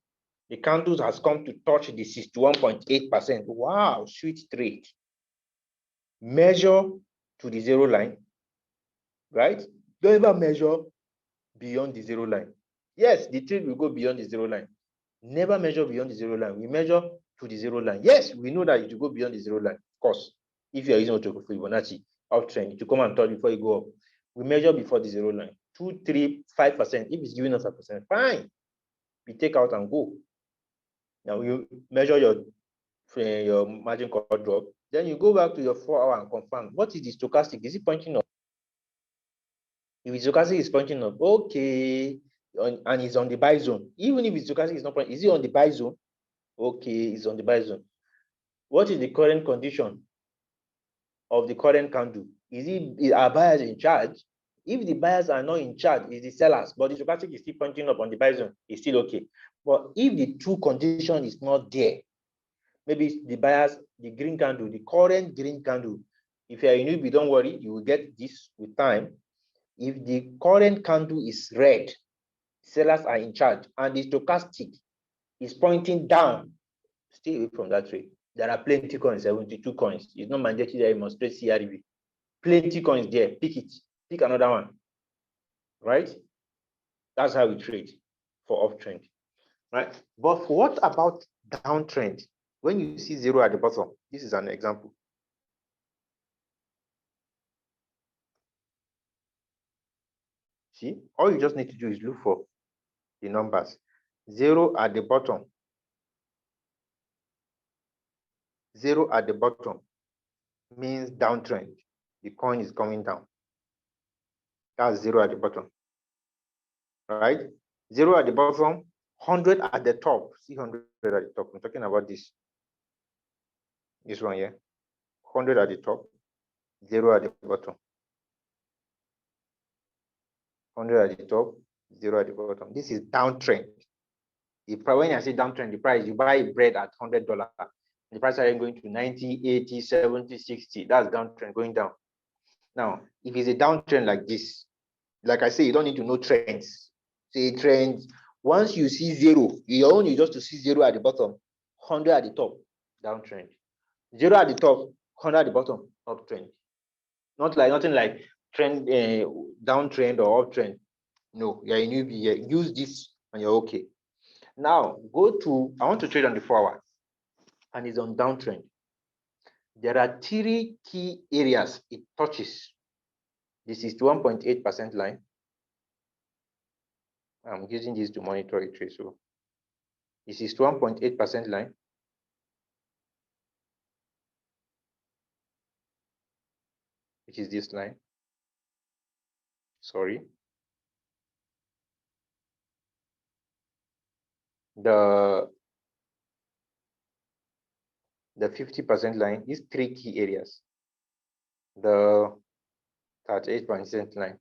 The candles has come to touch the 61.8%. Wow, sweet trade. Measure to the zero line, right? Don't ever measure beyond the zero line. Yes, the trade will go beyond the zero line. Never measure beyond the zero line. We measure to the zero line. Yes, we know that it will go beyond the zero line, of course. If you are using Fibonacci uptrend, to come and touch before you go up. We measure before the zero line. 2, 3, 5%. If it's giving us 5%, fine. We take out and go. Now you measure your margin call drop. Then you go back to your 4 hour and confirm. What is the stochastic? Is it pointing up? If the stochastic is pointing up, okay, and it's on the buy zone. Even if the stochastic is not pointing, is it on the buy zone? Okay, it's on the buy zone. What is the current condition of the current candle? Are buyers in charge? If the buyers are not in charge, it's the sellers, but the stochastic is still pointing up on the buy zone, it's still okay. But if the true condition is not there, maybe the buyers, the green candle, the current green candle, if you're a newbie, don't worry, you will get this with time. If the current candle is red, sellers are in charge, and the stochastic is pointing down, stay away from that trade. There are plenty coins, 72 coins. It's not mandatory that you must trade CRV. Plenty coins there. Pick it. Pick another one. Right? That's how we trade for uptrend. Right? But what about downtrend? When you see zero at the bottom, this is an example. See, all you just need to do is look for the numbers. Zero at the bottom. Zero at the bottom means downtrend. The coin is coming down. That's zero at the bottom. Right? Zero at the bottom, 100 at the top. See 100 at the top. I'm talking about this. This one here. 100 at the top, zero at the bottom. 100 at the top, zero at the bottom. This is downtrend. When I say downtrend, the price, you buy bread at $100. The price are going to 90, 80, 70, 60. That's downtrend, going down. Now, if it's a downtrend like this, like I say, you don't need to know trends. Say trends. Once you see zero, your own is just to see zero at the bottom, 100 at the top, downtrend. Zero at the top, 100 at the bottom, uptrend. Nothing like trend, downtrend or uptrend. No, you're a newbie here. Use this and you're okay. Now go to, I want to trade on the 4 hour and it's on downtrend. There are 3 key areas it touches. This is 1.8% line. I'm using this to monitor a trade. So this is 1.8% line. Which is this line. Sorry. The 50% line is 3 key areas. The 38% line.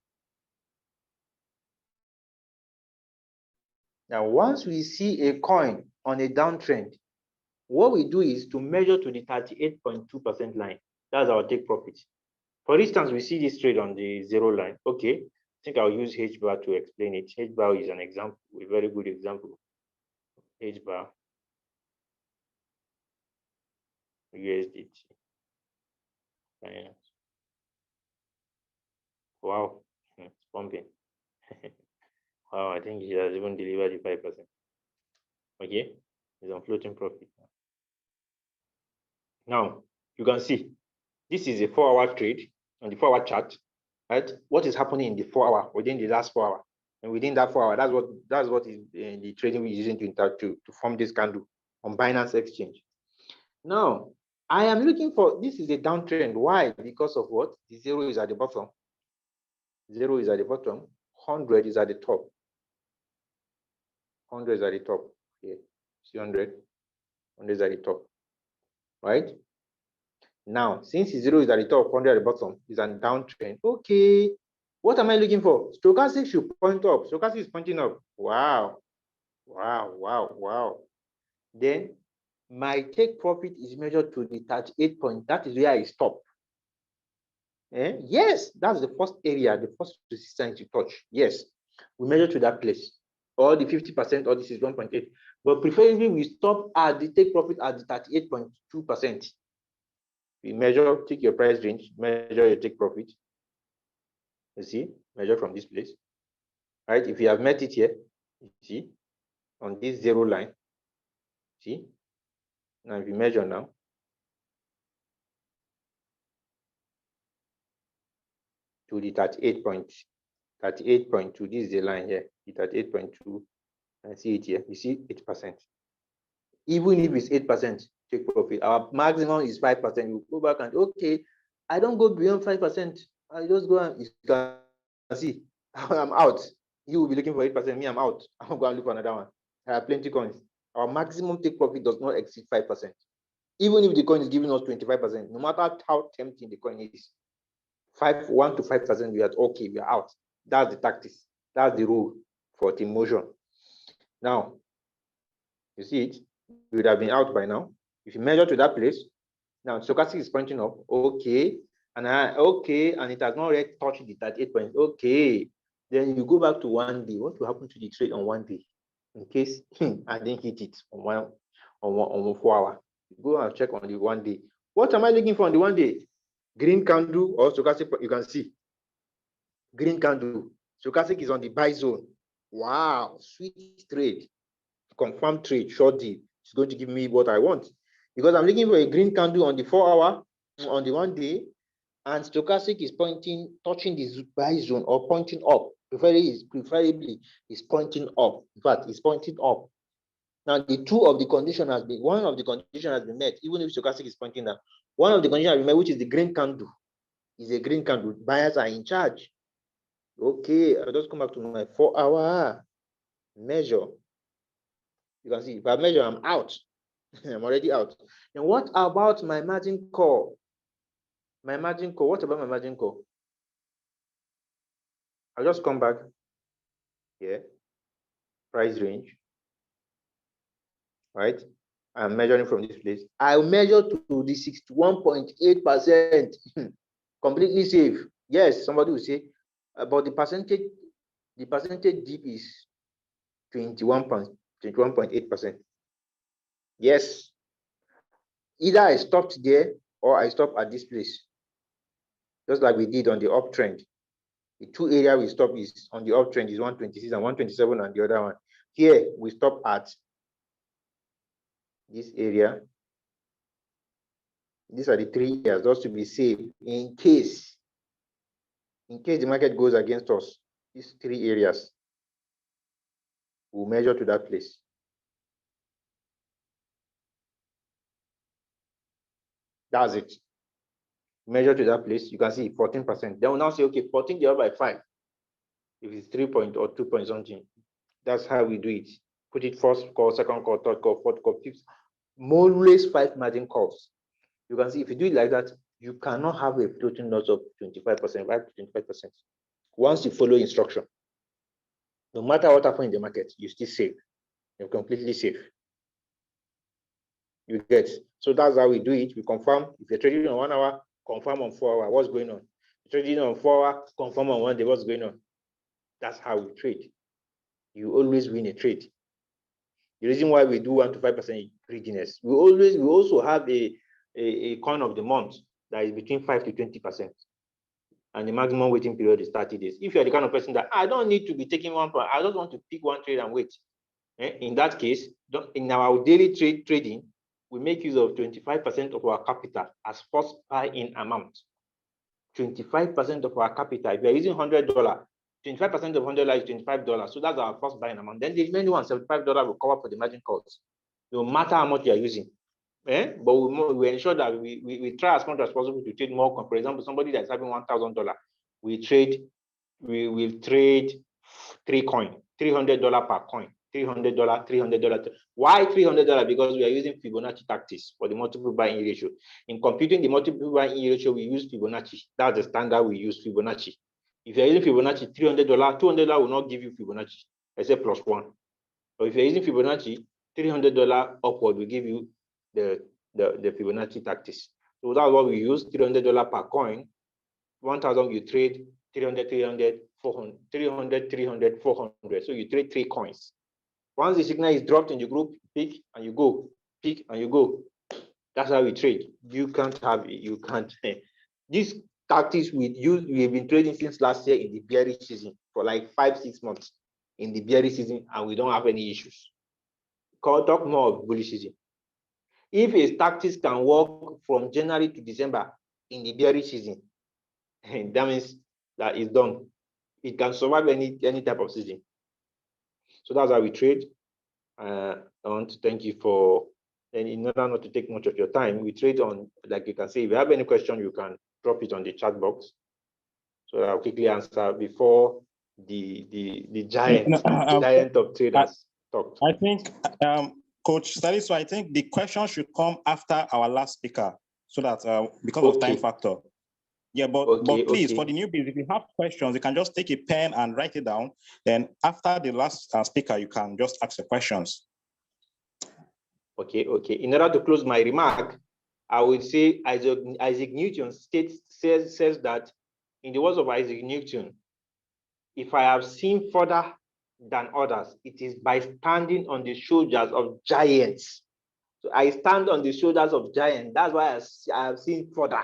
Now, once we see a coin on a downtrend, what we do is to measure to the 38.2% line. That's our take profit. For instance, we see this trade on the zero line. Okay, I think I'll use H-bar to explain it. H-bar is an example, a very good example. H-bar, USDT. Wow, it's pumping. Wow, I think it has even delivered the 5%. Okay, it's on floating profit. Now, you can see, this is a 4 hour trade on the 4 hour chart, right? What is happening in the 4 hour, within the last 4 hours? And within that 4 hour, that's what is the trading we're using to form this candle on Binance Exchange. Now, I am looking for, this is a downtrend. Why? Because of what? The zero is at the bottom. Zero is at the bottom. 100 is at the top. 100 is at the top. Okay. See 100. 100 is at the top. Right? Now, since zero is at the top, 100 at the bottom is a downtrend. Okay. What am I looking for? Stochastic should point up. Stochastic is pointing up. Wow. Wow, wow, wow. Then my take profit is measured to the 38 point. That is where I stop. Yes, that's the first area, the first resistance you touch. Yes, we measure to that place, or the 50%, or this is 1.8. But preferably, we stop at the take profit at the 38.2%. We measure, take your price range, measure your take profit. You see, measure from this place, right? If you have met it here, you see, on this zero line, see. Now, if you measure now, to the 38.2, this is the line here, the 38.2, and see it here, you see 8%. Even if it's 8% take profit, our maximum is 5%. You go back and okay, I don't go beyond 5%. I just go and you can see I'm out. You will be looking for 8%. Me, I'm out. I'm going to look for another one. I have plenty coins. Our maximum take profit does not exceed 5%. Even if the coin is giving us 25%, no matter how tempting the coin is, 1 to 5%, we are okay, we are out. That's the tactics. That's the rule for team motion. Now, you see it, we would have been out by now. If you measure to that place, now stochastic is pointing up, okay, and it has not yet touched the 38 points, okay. Then you go back to 1 day. What will happen to the trade on 1 day? In case I didn't hit it on 4 hour, go and check on the 1 day. What am I looking for on the 1 day? Green candle or stochastic, you can see. Green candle. Stochastic is on the buy zone. Wow, sweet trade. Confirmed trade, short deal. It's going to give me what I want. Because I'm looking for a green candle on the 4 hour, on the 1 day, and stochastic is touching the buy zone or pointing up. Preferably is pointing up. In fact, it's pointing up. Now, one of the conditions has been met, even if stochastic is pointing down. One of the conditions has been met, which is the green candle. Is a green candle. Buyers are in charge. Okay, I'll just come back to my 4 hour measure. You can see if I measure, I'm out. I'm already out. And what about my margin call? My margin call. What about my margin call? I'll just come back here. Price range. Right? I'm measuring from this place. I'll measure to the 61.8%. Completely safe. Yes, somebody will say, but the percentage dip is 21.8%. Yes. Either I stopped there or I stopped at this place. Just like we did on the uptrend. The two areas we stop is on the uptrend is 126 and 127 and the other one. Here we stop at this area. These are the 3 areas just to be safe in case the market goes against us. These 3 areas we'll measure to that place. That's it. Measure to that place. You can see 14%. Then we'll now say, okay, 14 divided by 5. If it's 3 point or 2 point something, that's how we do it. Put it first call, second call, third call, fourth call, fifth. More or less 5 margin calls. You can see if you do it like that, you cannot have a floating loss of 25%, 5 to 25%. Once you follow instruction, no matter what happens in the market, you're still safe. You're completely safe. You get. So that's how we do it. We confirm. If you're trading on 1 hour, confirm on 4 hours what's going on. If you're trading on 4 hours, confirm on 1 day what's going on. That's how we trade. You always win a trade. The reason why we do 1 to 5% greediness, we also have a coin of the month that is between 5 to 20%. And the maximum waiting period is 30 days. If you're the kind of person that I don't need to be taking one point, I just want to pick one trade and wait. In that case, in our daily trading, we make use of 25% of our capital as first buy-in amount. 25% of our capital. If you're using $100, 25% of $100 is $25. So that's our first buying amount. Then the remaining one, $75 will cover for the margin calls, no matter how much you are using. But we ensure that we try as much as possible to trade more. For example, somebody that's having $1,000, we will trade 3 coins, $300 per coin, $300. Why $300? Because we are using Fibonacci tactics for the multiple buying ratio. In computing the multiple buying ratio, we use Fibonacci. That's the standard we use, Fibonacci. If you're using Fibonacci, $300, $200 will not give you Fibonacci, except +1. But if you're using Fibonacci, $300 upward will give you the Fibonacci tactics. So that's what we use, $300 per coin. 1,000, you trade 300, 300, 400, 300, 300, 400. So you trade 3 coins. Once the signal is dropped in the group, pick and you go, pick and you go. That's how we trade. You can't have it. You can't. These tactics we've been trading since last year in the bearish season for like 5-6 months in the bearish season, and we don't have any issues. Talk more of bullish season. If a tactics can work from January to December in the bearish season, that means that it's done. It can survive any type of season. So that's how we trade. I want to thank you for, and in order not to take much of your time, we trade on, like you can see, if you have any question, you can drop it on the chat box. So I'll quickly answer before the giant, giant of traders talk. I think, Coach Salisu, I think the question should come after our last speaker, so that because of time factor. Yeah, but please, for the newbies, if you have questions, you can just take a pen and write it down. Then after the last speaker, you can just ask the questions. Okay. In order to close my remark, I would say Isaac Newton says that, in the words of Isaac Newton, if I have seen further than others, it is by standing on the shoulders of giants. So I stand on the shoulders of giants. That's why I have seen further.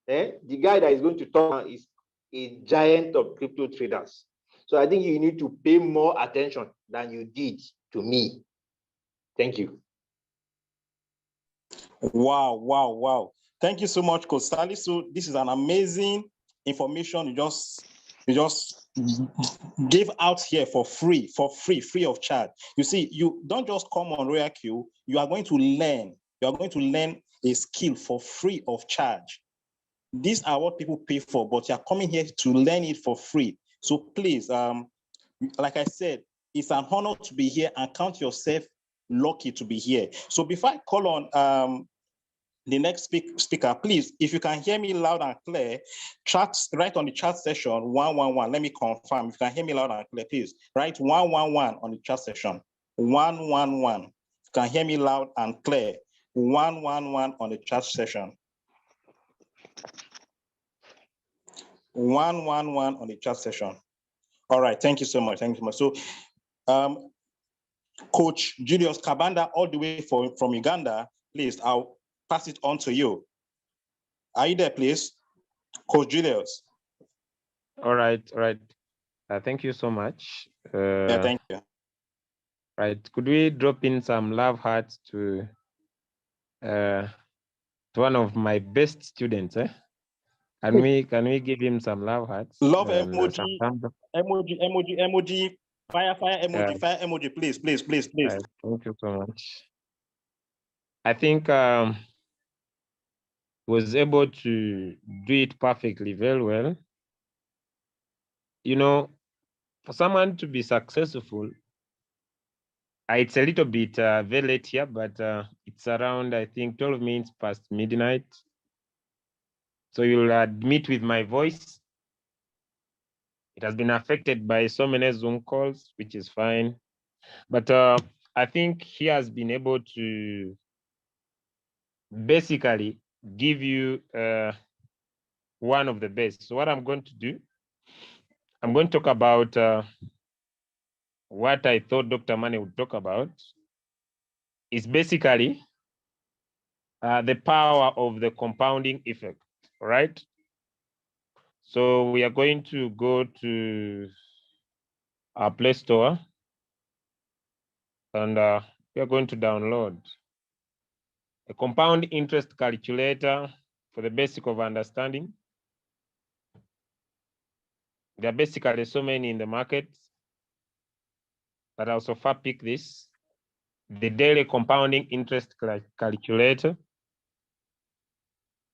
The guy that is going to talk is a giant of crypto traders. So I think you need to pay more attention than you did to me. Thank you. Wow. Thank you so much, Coach Salisu. This is an amazing information you just give out here for free of charge. You see, you don't just come on RoyalQ, you are going to learn. You are going to learn a skill for free of charge. These are what people pay for, but you are coming here to learn it for free. So please, like I said, it's an honor to be here, and count yourself lucky to be here. So before I call on the next speaker, please, if you can hear me loud and clear, write on the chat session 111. Let me confirm. If you can hear me loud and clear, please write 111 on the chat session. 111. If you can hear me loud and clear, 111 on the chat session. 111 on the chat session. All right, thank you so much. So, Coach Julius Kabanda, all the way from Uganda, please, I'll pass it on to you. Are you there, please? Coach Julius. All right. Thank you so much. Yeah, thank you. Right, could we drop in some love hearts to one of my best students? Can we give him some love hearts? Love emoji, emoji, fire emoji, fire emoji, please. Right, thank you so much. I think was able to do it perfectly, very well. You know, for someone to be successful, it's a little bit very late here, but it's around, I think, 12 minutes past midnight. So you'll admit with my voice, it has been affected by so many Zoom calls, which is fine. But I think he has been able to basically give you one of the best. So what I'm going to do, I'm going to talk about what I thought Dr. Mane would talk about. Is basically the power of the compounding effect, right? So we are going to go to our Play Store, and we are going to download a compound interest calculator for the basic of understanding. There are basically so many in the market, but I'll so far pick this, the daily compounding interest calculator.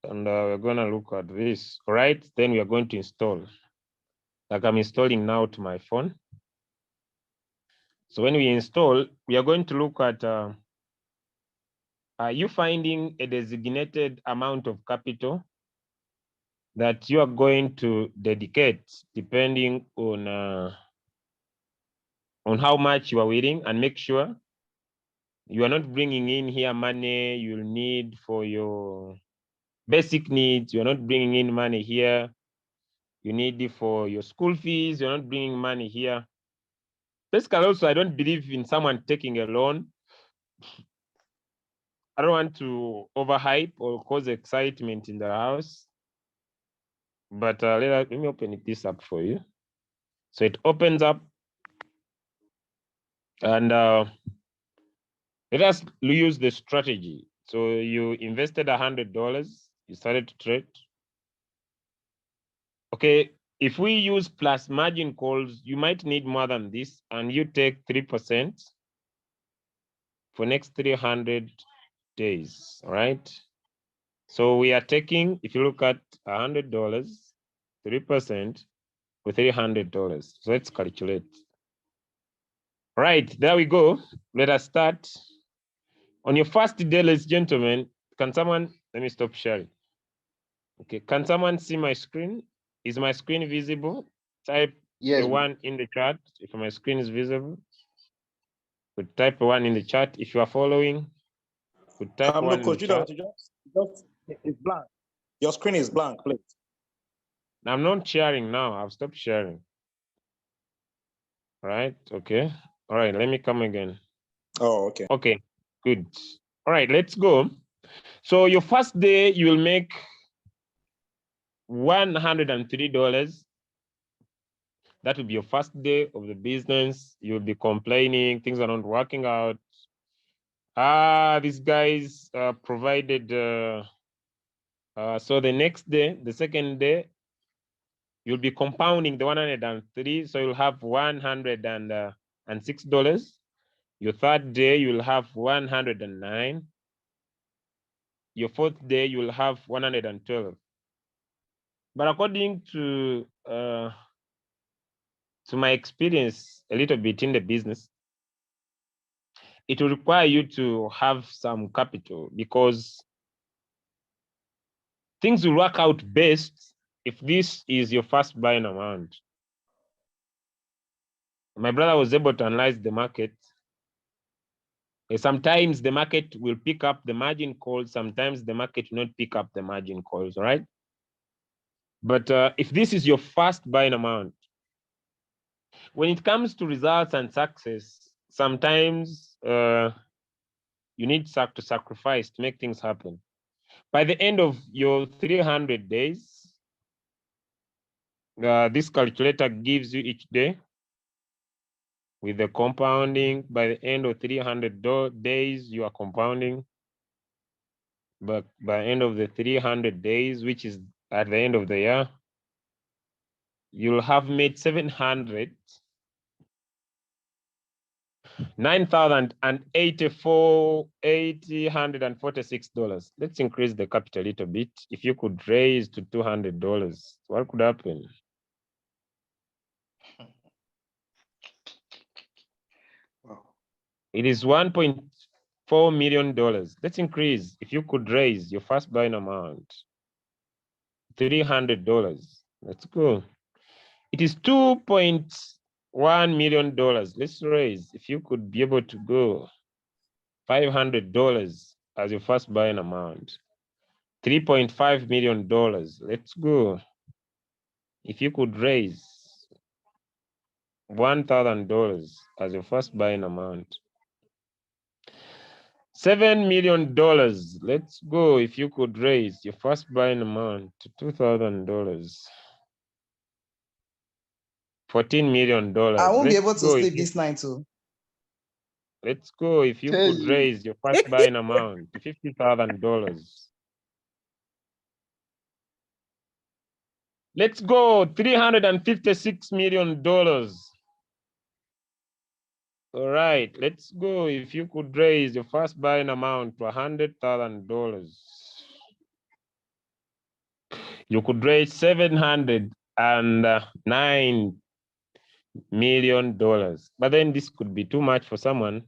And we're gonna look at this, all right? Then we are going to install, like I'm installing now to my phone. So when we install, we are going to look at, are you finding a designated amount of capital that you are going to dedicate depending on how much you are willing, and make sure you are not bringing in here money you'll need for your basic needs. You're not bringing in money here you need it for your school fees. You're not bringing money here. Basically, also, I don't believe in someone taking a loan. I don't want to overhype or cause excitement in the house. But let me open this up for you. So it opens up, and let us use the strategy. So you invested $100, you started to trade. Okay, if we use plus margin calls, you might need more than this, and you take 3% for next 300 days, all right? So we are taking, if you look at $100, 3% for $300. So let's calculate. Right, there we go. Let us start. On your first day, ladies and gentlemen, can someone, let me stop sharing. Okay, can someone see my screen? Is my screen visible? Type Yes. a 1 in the chat if my screen is visible. Could type a 1 in the chat if you are following. Could type No, 1 in the Coach, chat. it's blank. Your screen is blank, please. I'm not sharing now. I've stopped sharing. Right, okay. All right, let me come again. Oh, okay. Okay, good. All right, let's go. So your first day, you will make $103. That will be your first day of the business. You'll be complaining, things are not working out. These guys provided, so the next day, the second day, you'll be compounding the 103, so you'll have $106. Your third day, you'll have 109. Your fourth day, you'll have 112. But according to my experience a little bit in the business, it will require you to have some capital because things will work out best if this is your first buying amount. My brother was able to analyze the market. Sometimes the market will pick up the margin calls. Sometimes the market will not pick up the margin calls, right? But if this is your first buying amount, when it comes to results and success, sometimes you need to sacrifice to make things happen. By the end of your 300 days, this calculator gives you each day with the compounding. By the end of 300 days, you are compounding. But by the end of the 300 days, which is at the end of the year, you'll have made $9,084,846. Let's increase the capital a little bit. If you could raise to $200, what could happen? Wow. It is $1.4 million. Let's increase. If you could raise your first buying amount, $300. Let's go. It is $2.1 million. Let's raise. If you could be able to go $500 as your first buying amount, $3.5 million. Let's go. If you could raise $1,000 as your first buying amount, $7 million. Let's go. If you could raise your first buying amount to $2,000, $14 million. I won't be Let's able to go. sleep this night too. Let's go. If you could raise your first buying amount to $50,000. Let's go. $356 million. All right, let's go. If you could raise your first buying amount to $100,000, you could raise $709 million. But then this could be too much for someone.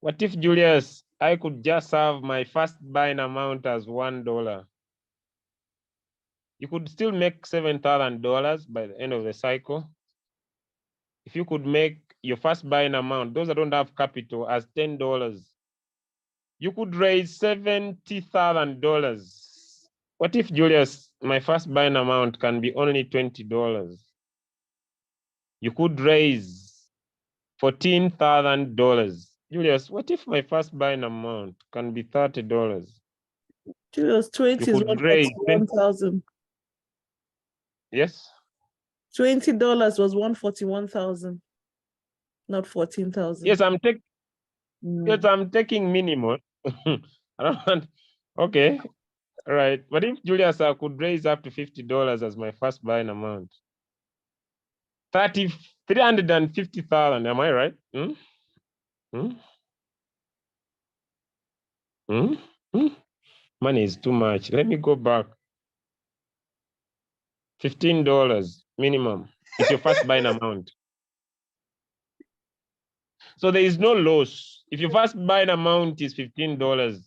What if, Julius, I could just have my first buying amount as $1? You could still make $7,000 by the end of the cycle. If you could make your first buying amount, those that don't have capital, as $10, you could raise $70,000. What if, Julius, my first buying amount can be only $20? You could raise $14,000. Julius, what if my first buying amount can be $30? Julius, 20 is could raise 141,000. Yes. $20 was 141,000, not 14,000. Yes, Yes, I'm taking minimal. I don't want. Okay, all right. But if Julius, I could raise up to $50 as my first buying amount, 350,000. Am I right? Hmm? Hmm? Hmm? Hmm? Money is too much. Let me go back. $15 minimum. It's your first buying amount. So there is no loss. If your first buying amount is $15,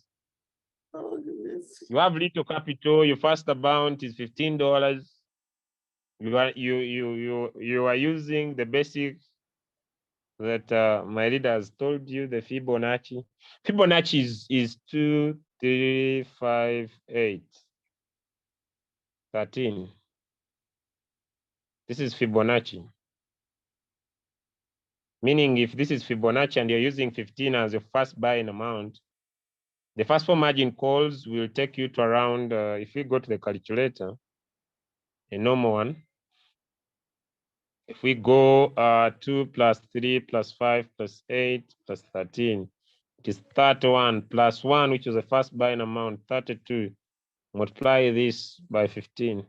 Oh, goodness. you have little capital. Your first amount is $15. You are using the basic that my leader has told you, the Fibonacci. Fibonacci is 2, 3, 5, 8, 13. This is Fibonacci. Meaning if this is Fibonacci and you're using 15 as your first buying amount, the first 4 margin calls will take you to around, if we go to the calculator, a normal one. If we go 2 plus 3 plus 5 plus 8 plus 13, it is 31 plus 1, which is the first buying amount, 32. Multiply this by 15.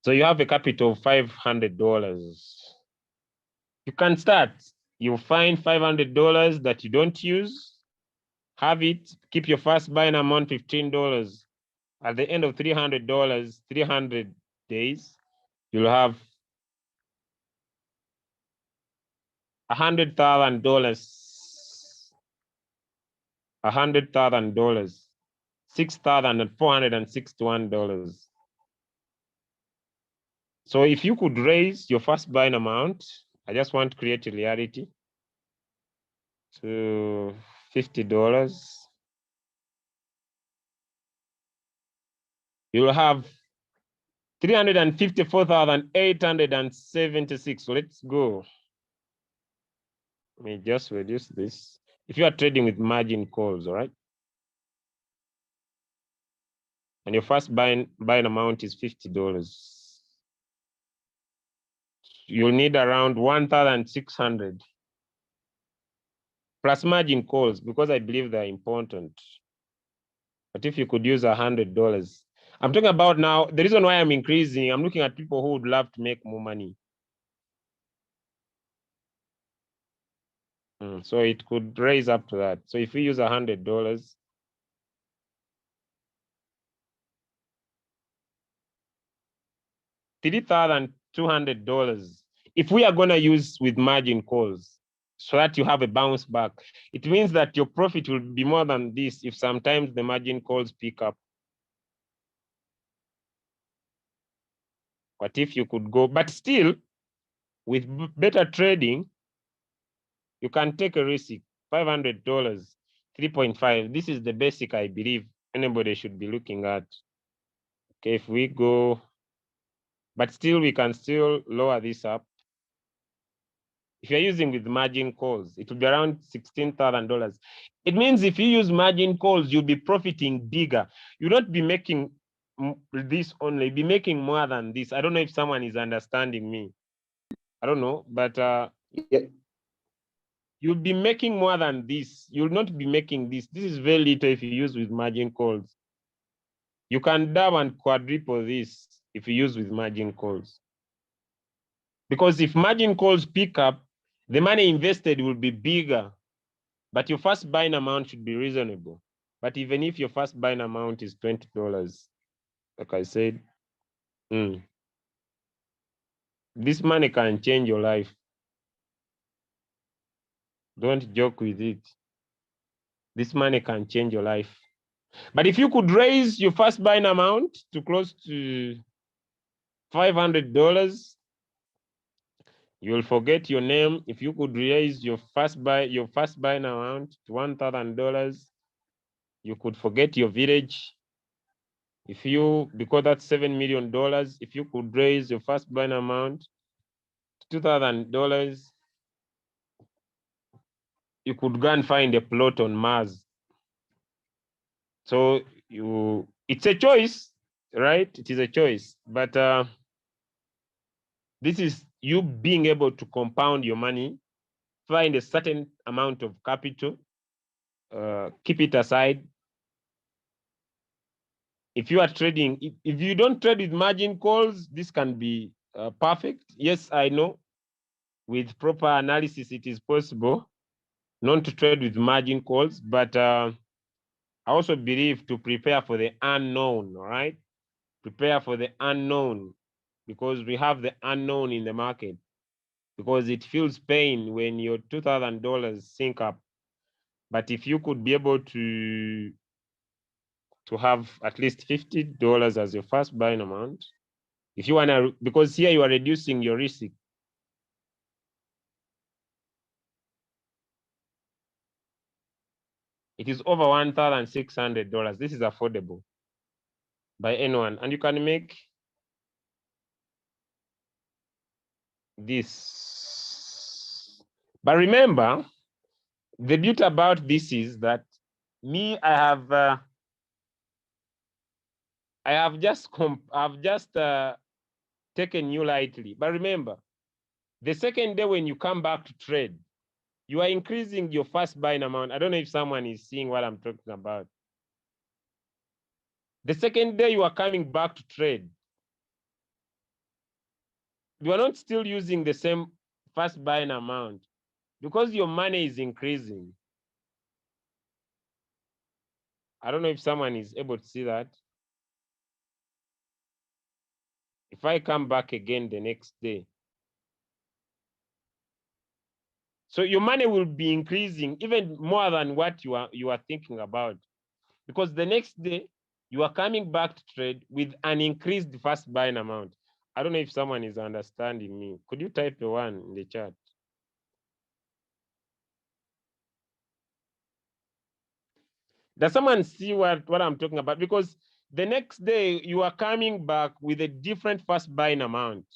So you have a capital of $500. You can start. You find $500 that you don't use, have it, keep your first buying amount $15. At the end of $300, 300 days, you'll have $100,000. $100,000. $6,461. So if you could raise your first buying amount, I just want to create a reality, to $50, you'll have 354,876. So let's go. Let me just reduce this. If you are trading with margin calls, all right? And your first buying amount is $50. You'll need around 1,600 plus margin calls, because I believe they're important. But if you could use $100, I'm talking about now, the reason why I'm increasing, I'm looking at people who would love to make more money. So it could raise up to that. So if we use $100, $3,200, if we are going to use with margin calls so that you have a bounce back, it means that your profit will be more than this if sometimes the margin calls pick up. But if you could go, but still with better trading, you can take a risk, $500, 3.5. This is the basic I believe anybody should be looking at. Okay, if we go, but still we can still lower this up. If you're using with margin calls, it will be around $16,000. It means if you use margin calls, you'll be profiting bigger. You'll not be making this only, be making more than this. I don't know if someone is understanding me. I don't know, but Yeah. You'll be making more than this. You'll not be making this. This is very little if you use with margin calls. You can double and quadruple this if you use with margin calls. Because if margin calls pick up, the money invested will be bigger, but your first buying amount should be reasonable. But even if your first buying amount is $20, like I said, this money can change your life. Don't joke with it. This money can change your life. But if you could raise your first buying amount to close to $500, you'll forget your name. If you could raise your first buying amount to $1,000, you could forget your village. If you, because that's $7 million, if you could raise your first buying amount to $2,000, you could go and find a plot on Mars. So it's a choice, right? It is a choice, but this is you being able to compound your money, find a certain amount of capital, keep it aside. If you are trading, if you don't trade with margin calls, this can be perfect. Yes, I know. With proper analysis, it is possible not to trade with margin calls, but I also believe to prepare for the unknown, all right? Prepare for the unknown, because we have the unknown in the market, because it feels pain when your $2,000 sink up. But if you could be able to have at least $50 as your first buying amount, if you want to, because here you are reducing your risk. It is over $1,600. This is affordable by anyone, and you can make this. But remember, the beauty about this is that I've just taken you lightly. But remember, the second day when you come back to trade, you are increasing your first buying amount. I don't know if someone is seeing what I'm talking about. The second day you are coming back to trade, you are not still using the same first buying amount, because your money is increasing. I don't know if someone is able to see that. If I come back again the next day, so your money will be increasing even more than what you are thinking about, because the next day you are coming back to trade with an increased first buying amount. I don't know if someone is understanding me. Could you type a 1 in the chat? Does someone see what I'm talking about? Because the next day you are coming back with a different first buying amount.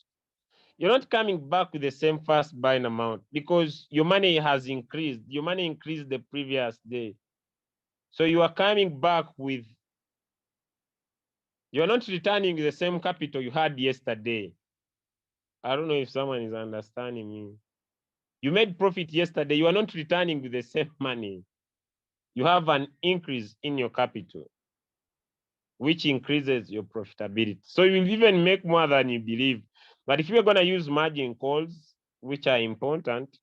You're not coming back with the same first buying amount, because your money has increased. Your money increased the previous day. So you are coming back with, you're not returning the same capital you had yesterday. I don't know if someone is understanding me. You made profit yesterday. You are not returning with the same money. You have an increase in your capital, which increases your profitability. So you will even make more than you believe. But if you're going to use margin calls, which are important,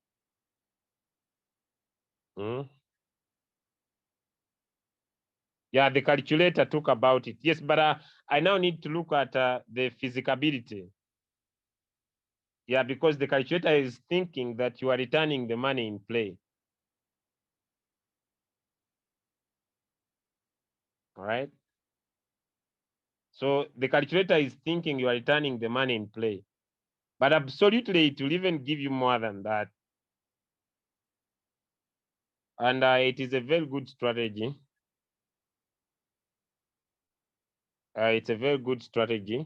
yeah, the calculator talk about it. Yes, but I now need to look at the feasibility. Yeah, because the calculator is thinking that you are returning the money in play. All right. So the calculator is thinking you are returning the money in play. But absolutely, it will even give you more than that. And it is a very good strategy. It's a very good strategy.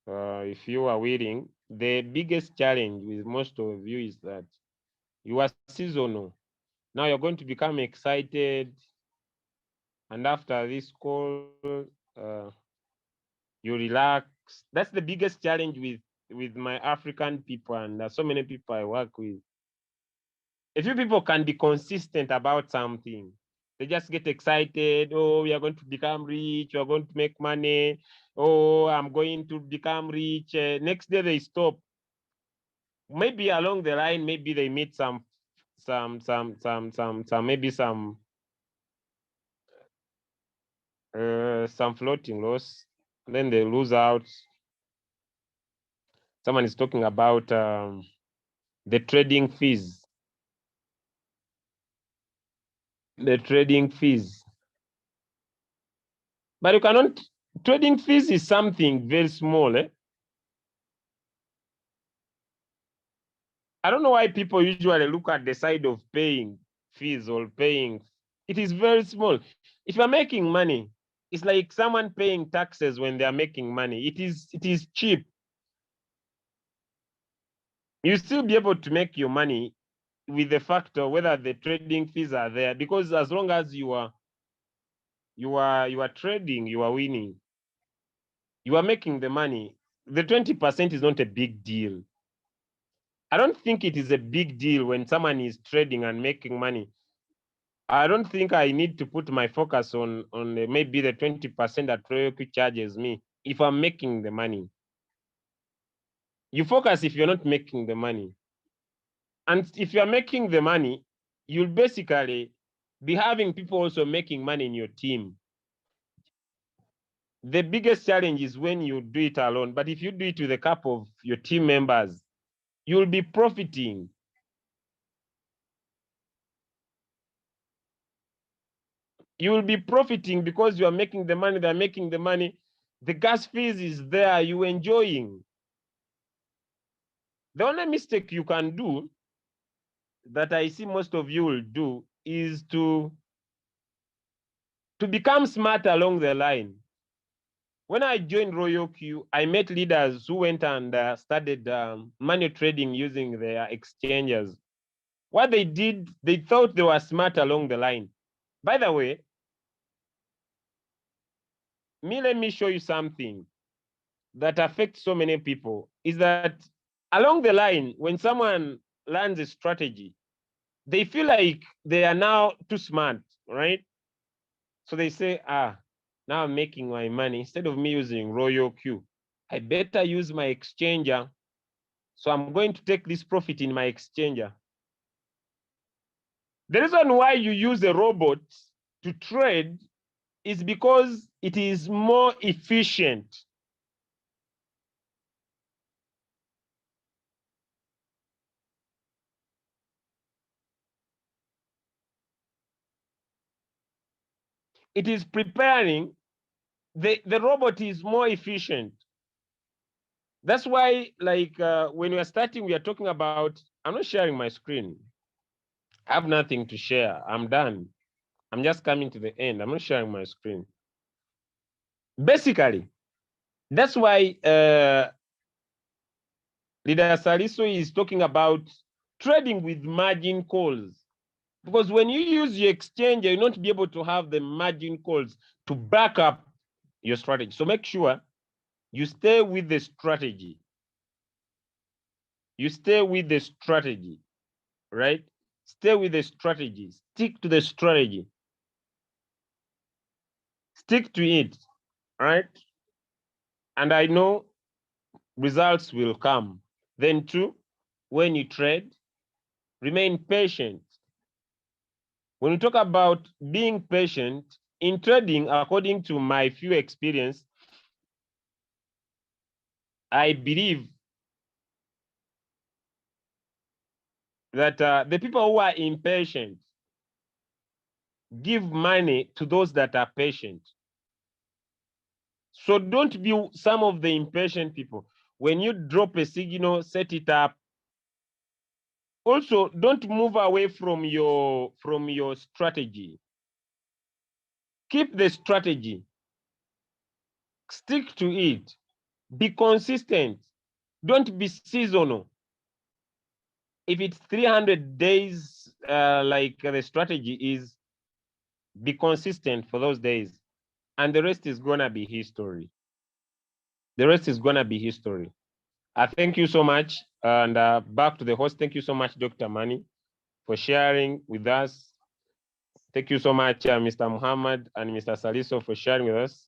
If you are willing, the biggest challenge with most of you is that you are seasonal. Now you're going to become excited. And after this call, you relax. That's the biggest challenge with my African people, and so many people I work with. If you people can be consistent about something, they just get excited. Oh, we are going to become rich. We are going to make money. Oh, I'm going to become rich. Next day they stop. Maybe along the line, maybe they meet maybe some floating loss. Then they lose out. Someone is talking about the trading fees. The trading fees. But you cannot, trading fees is something very small. I don't know why people usually look at the side of paying fees or paying. It is very small. If you're making money, it's like someone paying taxes when they are making money. It is cheap. You still be able to make your money with the factor whether the trading fees are there, because as long as you are trading, you are winning, you are making the money. The 20% is not a big deal. I don't think it is a big deal when someone is trading and making money. I don't think I need to put my focus on maybe the 20% that Roku charges me if I'm making the money. You focus if you're not making the money. And if you're making the money, you'll basically be having people also making money in your team. The biggest challenge is when you do it alone, but if you do it with a couple of your team members, you'll be profiting. You will be profiting because you are making the money, they're making the money. The gas fees is there, you enjoying. The only mistake you can do that I see most of you will do is to become smart along the line. When I joined Royal Q, I met leaders who went and started money trading using their exchanges. What they did, they thought they were smart along the line. By the way, let me show you something that affects so many people, is that along the line, when someone learns a strategy, they feel like they are now too smart, right? So they say, now I'm making my money. Instead of me using Royal Q, I better use my exchanger. So I'm going to take this profit in my exchanger. The reason why you use a robot to trade is because it is more efficient. It is preparing, the robot is more efficient. That's why, like, when we are starting, we are talking about, I'm not sharing my screen. I have nothing to share. I'm done. I'm just coming to the end. I'm not sharing my screen. Basically, that's why Leader Saliso is talking about trading with margin calls. Because when you use your exchange, you'll not be able to have the margin calls to back up your strategy. So make sure you stay with the strategy. You stay with the strategy, right? Stay with the strategy. Stick to the strategy. Stick to it, right? And I know results will come. Then two, when you trade, remain patient. When we talk about being patient in trading, according to my few experience, I believe that the people who are impatient give money to those that are patient. So don't be some of the impatient people. When you drop a signal, set it up. Also, don't move away from your strategy. Keep the strategy. Stick to it. Be consistent. Don't be seasonal. If it's 300 days, like the strategy is, be consistent for those days. And the rest is gonna be history. The rest is gonna be history. I thank you so much. And back to the host. Thank you so much, Dr. Mani, for sharing with us. Thank you so much, Mr. Muhammad and Mr. Saliso, for sharing with us.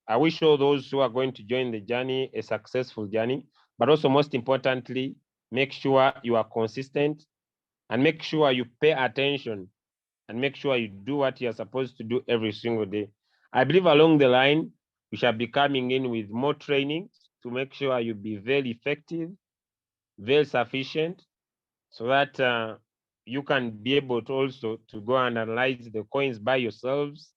I wish all those who are going to join the journey a successful journey, but also most importantly, make sure you are consistent and make sure you pay attention and make sure you do what you're supposed to do every single day. I believe along the line, we shall be coming in with more trainings to make sure you be very effective, very sufficient, so that you can be able to also to go and analyze the coins by yourselves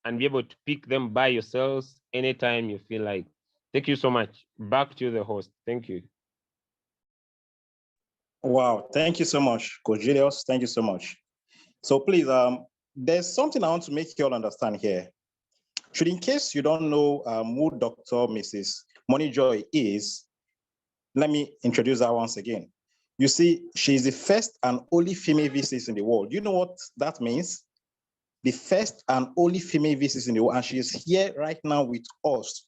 and be able to pick them by yourselves anytime you feel like. Thank you so much. Back to the host. Thank you. Wow, thank you so much, Coach Julius. Thank you so much. So please, there's something I want to make you all understand here. Should in case you don't know who Dr. Mrs. Money Joy is, let me introduce her once again. You see, she's the first and only female VCs in the world. You know what that means? The first and only female VCs in the world, and she is here right now with us.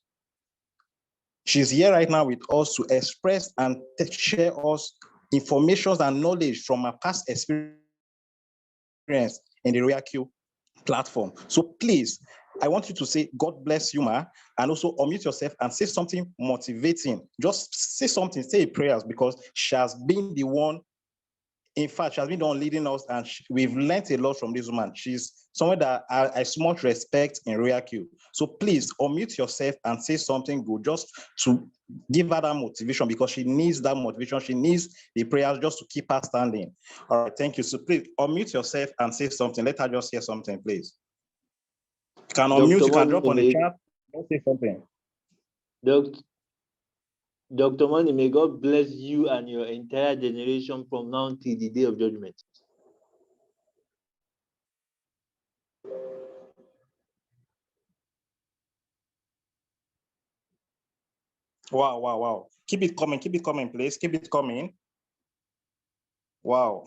She's here right now with us to express and share us information and knowledge from her past experience in the RoyalQ platform. So please, I want you to say, God bless you, ma, and also unmute yourself and say something motivating. Just say something, say prayers, because she has been the one, in fact, she has been the one leading us, and we've learned a lot from this woman. She's someone that I so much respect in RoyalQ. So please unmute yourself and say something good, just to give her that motivation, because she needs that motivation. She needs the prayers just to keep her standing. All right, thank you. So please unmute yourself and say something. Let her just hear something, please. You can unmute, you can drop on the chat. Don't say something. Dr. Money, may God bless you and your entire generation from now till the day of judgment. Wow, wow, wow. Keep it coming, please. Keep it coming. Wow.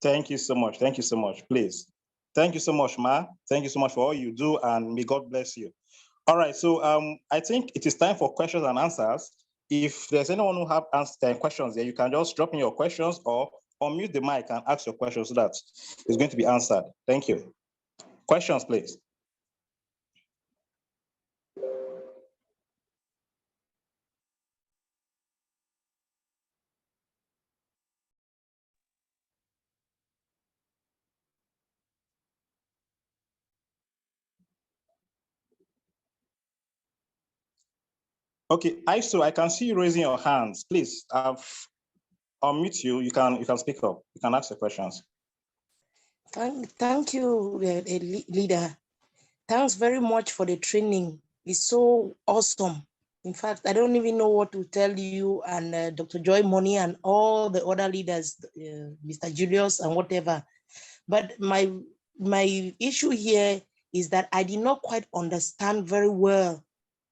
Thank you so much. Thank you so much, please. Thank you so much, ma. Thank you so much for all you do, and may God bless you. All right, so I think it is time for questions and answers. If there's anyone who have questions there, you can just drop in your questions or unmute the mic and ask your questions so that it's going to be answered. Thank you. Questions, please. Okay, Aisu, I can see you raising your hands. Please, I'll unmute you. You can speak up. You can ask the questions. Thank you, leader. Thanks very much for the training. It's so awesome. In fact, I don't even know what to tell you and Dr. Joy Money and all the other leaders, Mr. Julius and whatever. But my issue here is that I did not quite understand very well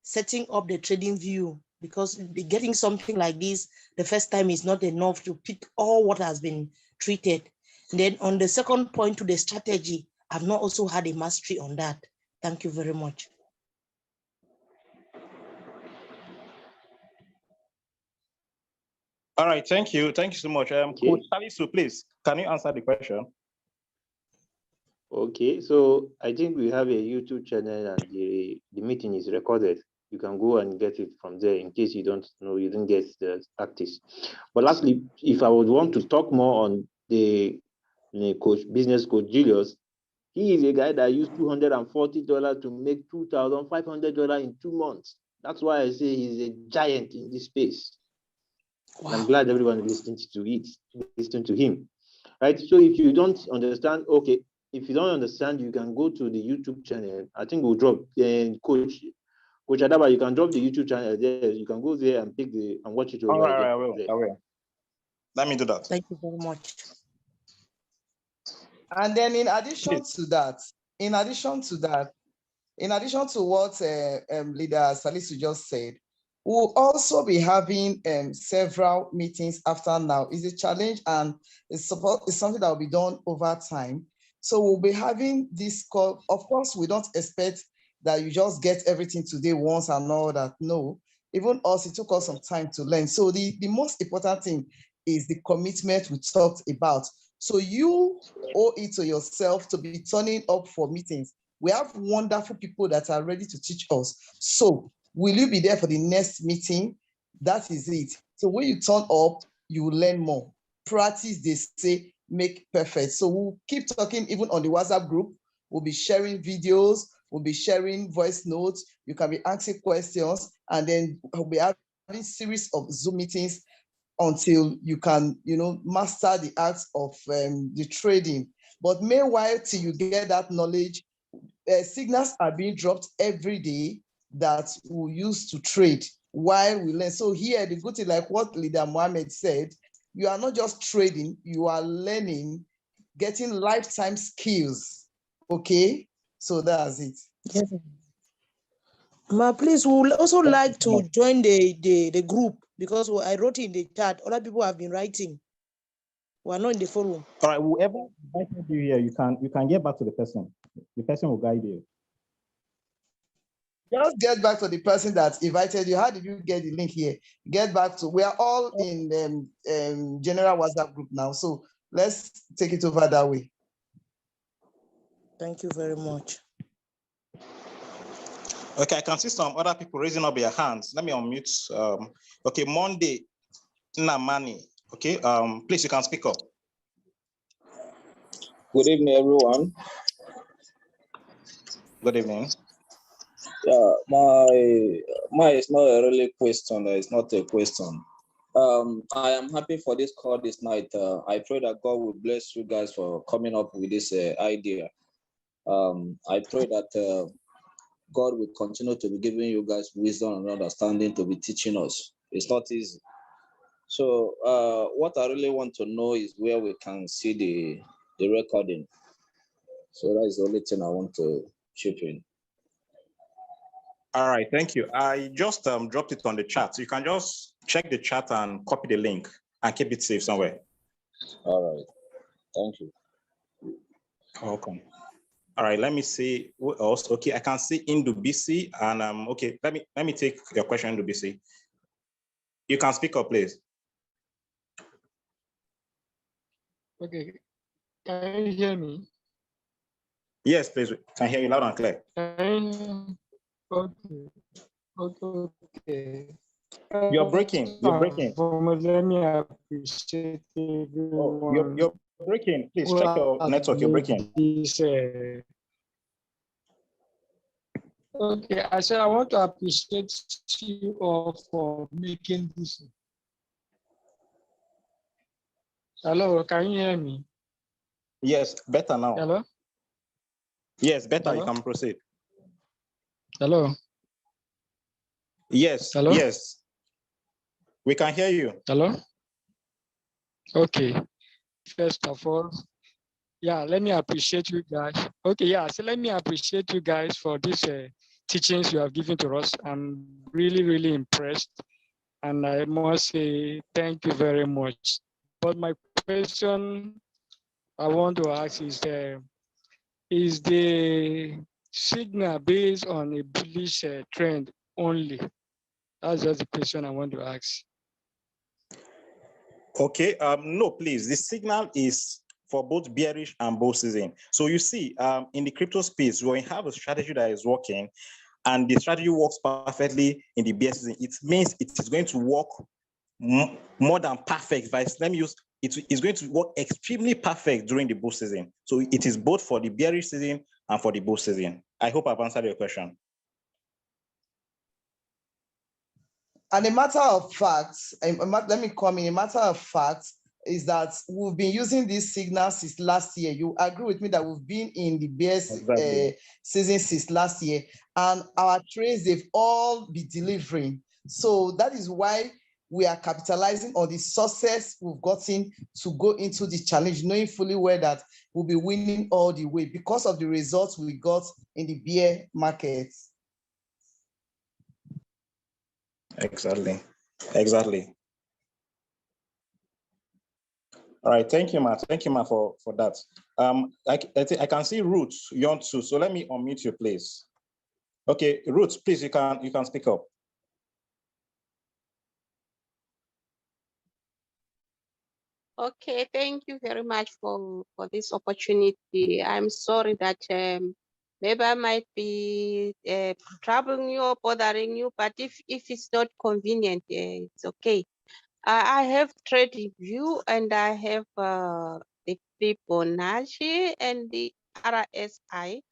setting up the trading view, because getting something like this the first time is not enough to pick all what has been treated. And then on the second point to the strategy, I've not also had a mastery on that. Thank you very much. All right, thank you. Thank you so much. Coach Salisu, please, can you answer the question? Okay, so I think we have a YouTube channel and the meeting is recorded. You can go and get it from there in case you don't know, you didn't get the practice. But lastly, if I would want to talk more on the business coach Julius, he is a guy that used $240 to make $2,500 in 2 months. That's why I say he's a giant in this space. Wow. I'm glad everyone listening to him. Right. So if you don't understand, okay, if you don't understand, you can go to the YouTube channel. I think we'll drop Coach Adaba, you can drop the YouTube channel there. You can go there and pick and watch it. All right, I will. Let me do that. Thank you very much. And then in addition to what Leader Salisu just said, we'll also be having several meetings after now. It's a challenge and it's something that will be done over time. So we'll be having this call. Of course, we don't expect that you just get everything today once and all that. No, even us, it took us some time to learn. So the most important thing is the commitment we talked about. So you owe it to yourself to be turning up for meetings. We have wonderful people that are ready to teach us. So will you be there for the next meeting? That is it. So when you turn up, you will learn more. Practice, they say, make perfect. So we'll keep talking even on the WhatsApp group. We'll be sharing videos. We'll be sharing voice notes. You can be asking questions. And then we'll be having a series of Zoom meetings until you can, master the art of the trading. But meanwhile, till you get that knowledge, signals are being dropped every day that we use to trade while we learn. So here, the good thing, like what Leader Mohammed said, you are not just trading, you are learning, getting lifetime skills, okay? So that's it. Yes. Ma, please, we would also like to join the group because I wrote in the chat, other people have been writing. We are not in the forum. All right, whoever invited you here, you can get back to the person. The person will guide you. Just get back to the person that invited you. How did you get the link here? Get back to, we are all in general WhatsApp group now. So let's take it over that way. Thank you very much. Okay, I can see some other people raising up their hands. Let me unmute. Okay, Monday, Namani. Okay, please, you can speak up. Good evening, everyone. Good evening. Yeah, my is not a really question. It's not a question. I am happy for this call this night. I pray that God will bless you guys for coming up with this idea. I pray that God will continue to be giving you guys wisdom and understanding to be teaching us. It's not easy. So what I really want to know is where we can see the recording. So that is the only thing I want to chip in. All right, thank you. I just dropped it on the chat. So you can just check the chat and copy the link and keep it safe somewhere. All right, thank you. Welcome. All right, let me see who else. Okay, I can see Indubisi, and okay, let me take your question, Indubisi. You can speak up, please. Okay, can you hear me? Yes, please. Can hear you loud and clear. Okay. You're breaking. You're breaking. Let me appreciate everyone. Oh, you're breaking. Please check your network. You're breaking. Okay, I said I want to appreciate you all for making this. Hello, can you hear me? Yes, better now. Hello? Yes, better. Hello? You can proceed. Hello? Yes. Hello? Yes. We can hear you. Hello? Okay. First of all, yeah, let me appreciate you guys. Okay, yeah, so let me appreciate you guys for these teachings you have given to us. I'm really, really impressed. And I must say thank you very much. But my question I want to ask is the signal based on a bullish trend only? That's just the question I want to ask. Okay, no, please. The signal is for both bearish and bull season. So you see, in the crypto space, when you have a strategy that is working and the strategy works perfectly in the bear season, it means it is going to work more than perfect. Let me use it is going to work extremely perfect during the bull season. So it is both for the bearish season and for the bull season. I hope I've answered your question. And a matter of fact, let me come in. A matter of fact is that we've been using these signals since last year. You agree with me that we've been in the bear season since last year, and our trades, they've all been delivering. So that is why we are capitalizing on the success we've gotten to go into the challenge, knowing fully well that we'll be winning all the way because of the results we got in the bear market. Exactly. Exactly. All right. Thank you, Matt. Thank you, Matt, for that. I can see Ruth Yonsu. So let me unmute you, please. Okay, Ruth, please, you can speak up. Okay, thank you very much for this opportunity. I'm sorry that maybe I might be troubling you or bothering you, but if it's not convenient, it's okay. I have TradingView and I have the Fibonacci and the RSI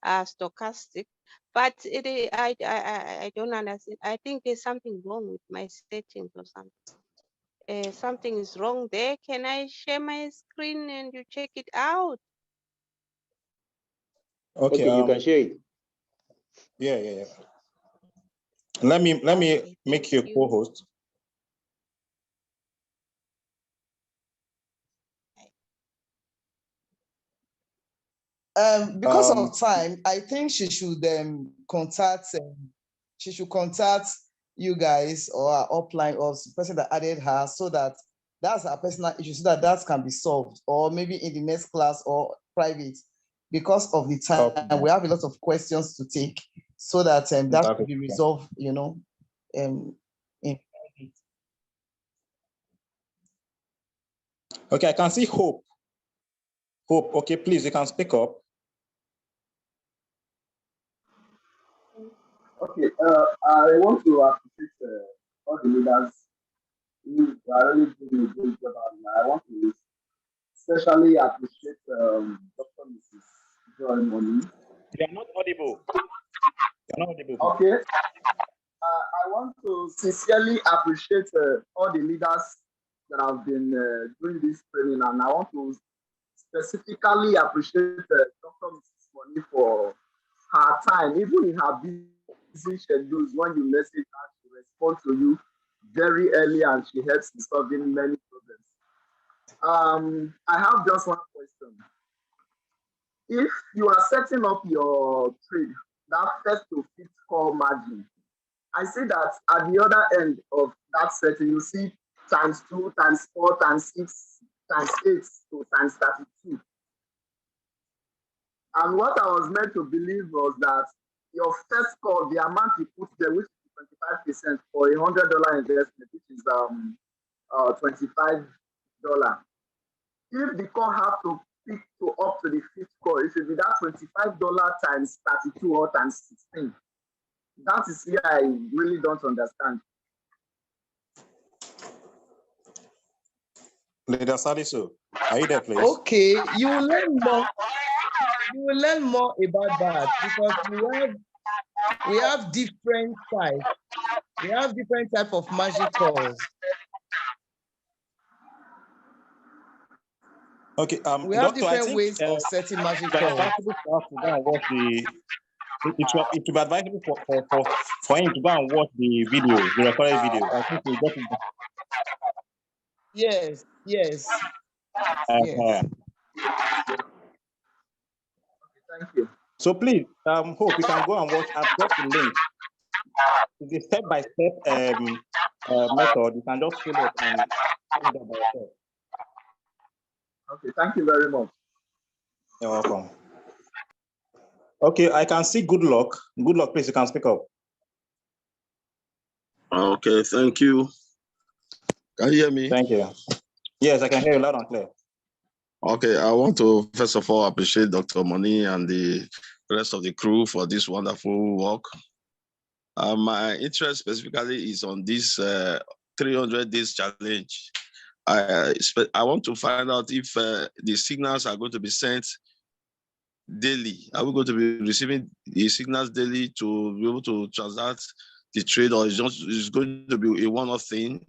stochastic, but I don't understand. I think there's something wrong with my settings or something. Something is wrong there. Can I share my screen and you check it out? Okay, you can share it. Yeah. Let me make you a co-host. Because of time, I think she should contact you guys or our upline or the person that added her, so that that's her personal issue, so that can be solved, or maybe in the next class or private. Because of the time, we have a lot of questions to take, so that that should be resolved, in private. Okay, I can see Hope. Hope, okay, please, you can speak up. Okay, I want to appreciate all the leaders who are really doing a great job, and I want to especially appreciate Dr. Mrs. Joy Money. You are not audible. Okay, I want to sincerely appreciate all the leaders that have been doing this training, and I want to specifically appreciate Dr. Mrs. Money for her time, even in her busy schedules. When you message her, she responds to you very early, and she helps in solving many problems. I have just one question. If you are setting up your trade, that first to fifth call margin, I see that at the other end of that setting, you see times 2, times 4, times 6, times 8 to times 32. And what I was meant to believe was that your first call, the amount you put there, which is 25% for a $100 investment, which is $25. If the call have to pick to up to the fifth call, it should be that $25 times 32 or times 16. That is here I really don't understand. Leader Salisu, are you there, please? Okay, you will learn more. You will learn more about that, because we have different types. We have different type of magic calls. Okay, we have different ways of setting magic calls. It will be advisable for him to go and watch the video, the recorded video. I think we got it. Yes. Yes. Thank you. So please, Hope, you can go and watch. I've got the link. It's a step-by-step method. You can just follow it and find out by yourself. Okay, thank you very much. You're welcome. Okay, I can see Good Luck. Good Luck, please, you can speak up. Okay, thank you. Can you hear me? Thank you. Yes, I can hear you loud and clear. Okay, I want to first of all appreciate Dr. Money and the rest of the crew for this wonderful work. My interest specifically is on this 300 days challenge. I want to find out if the signals are going to be sent daily. Are we going to be receiving the signals daily to be able to transact the trade, or is going to be a one-off thing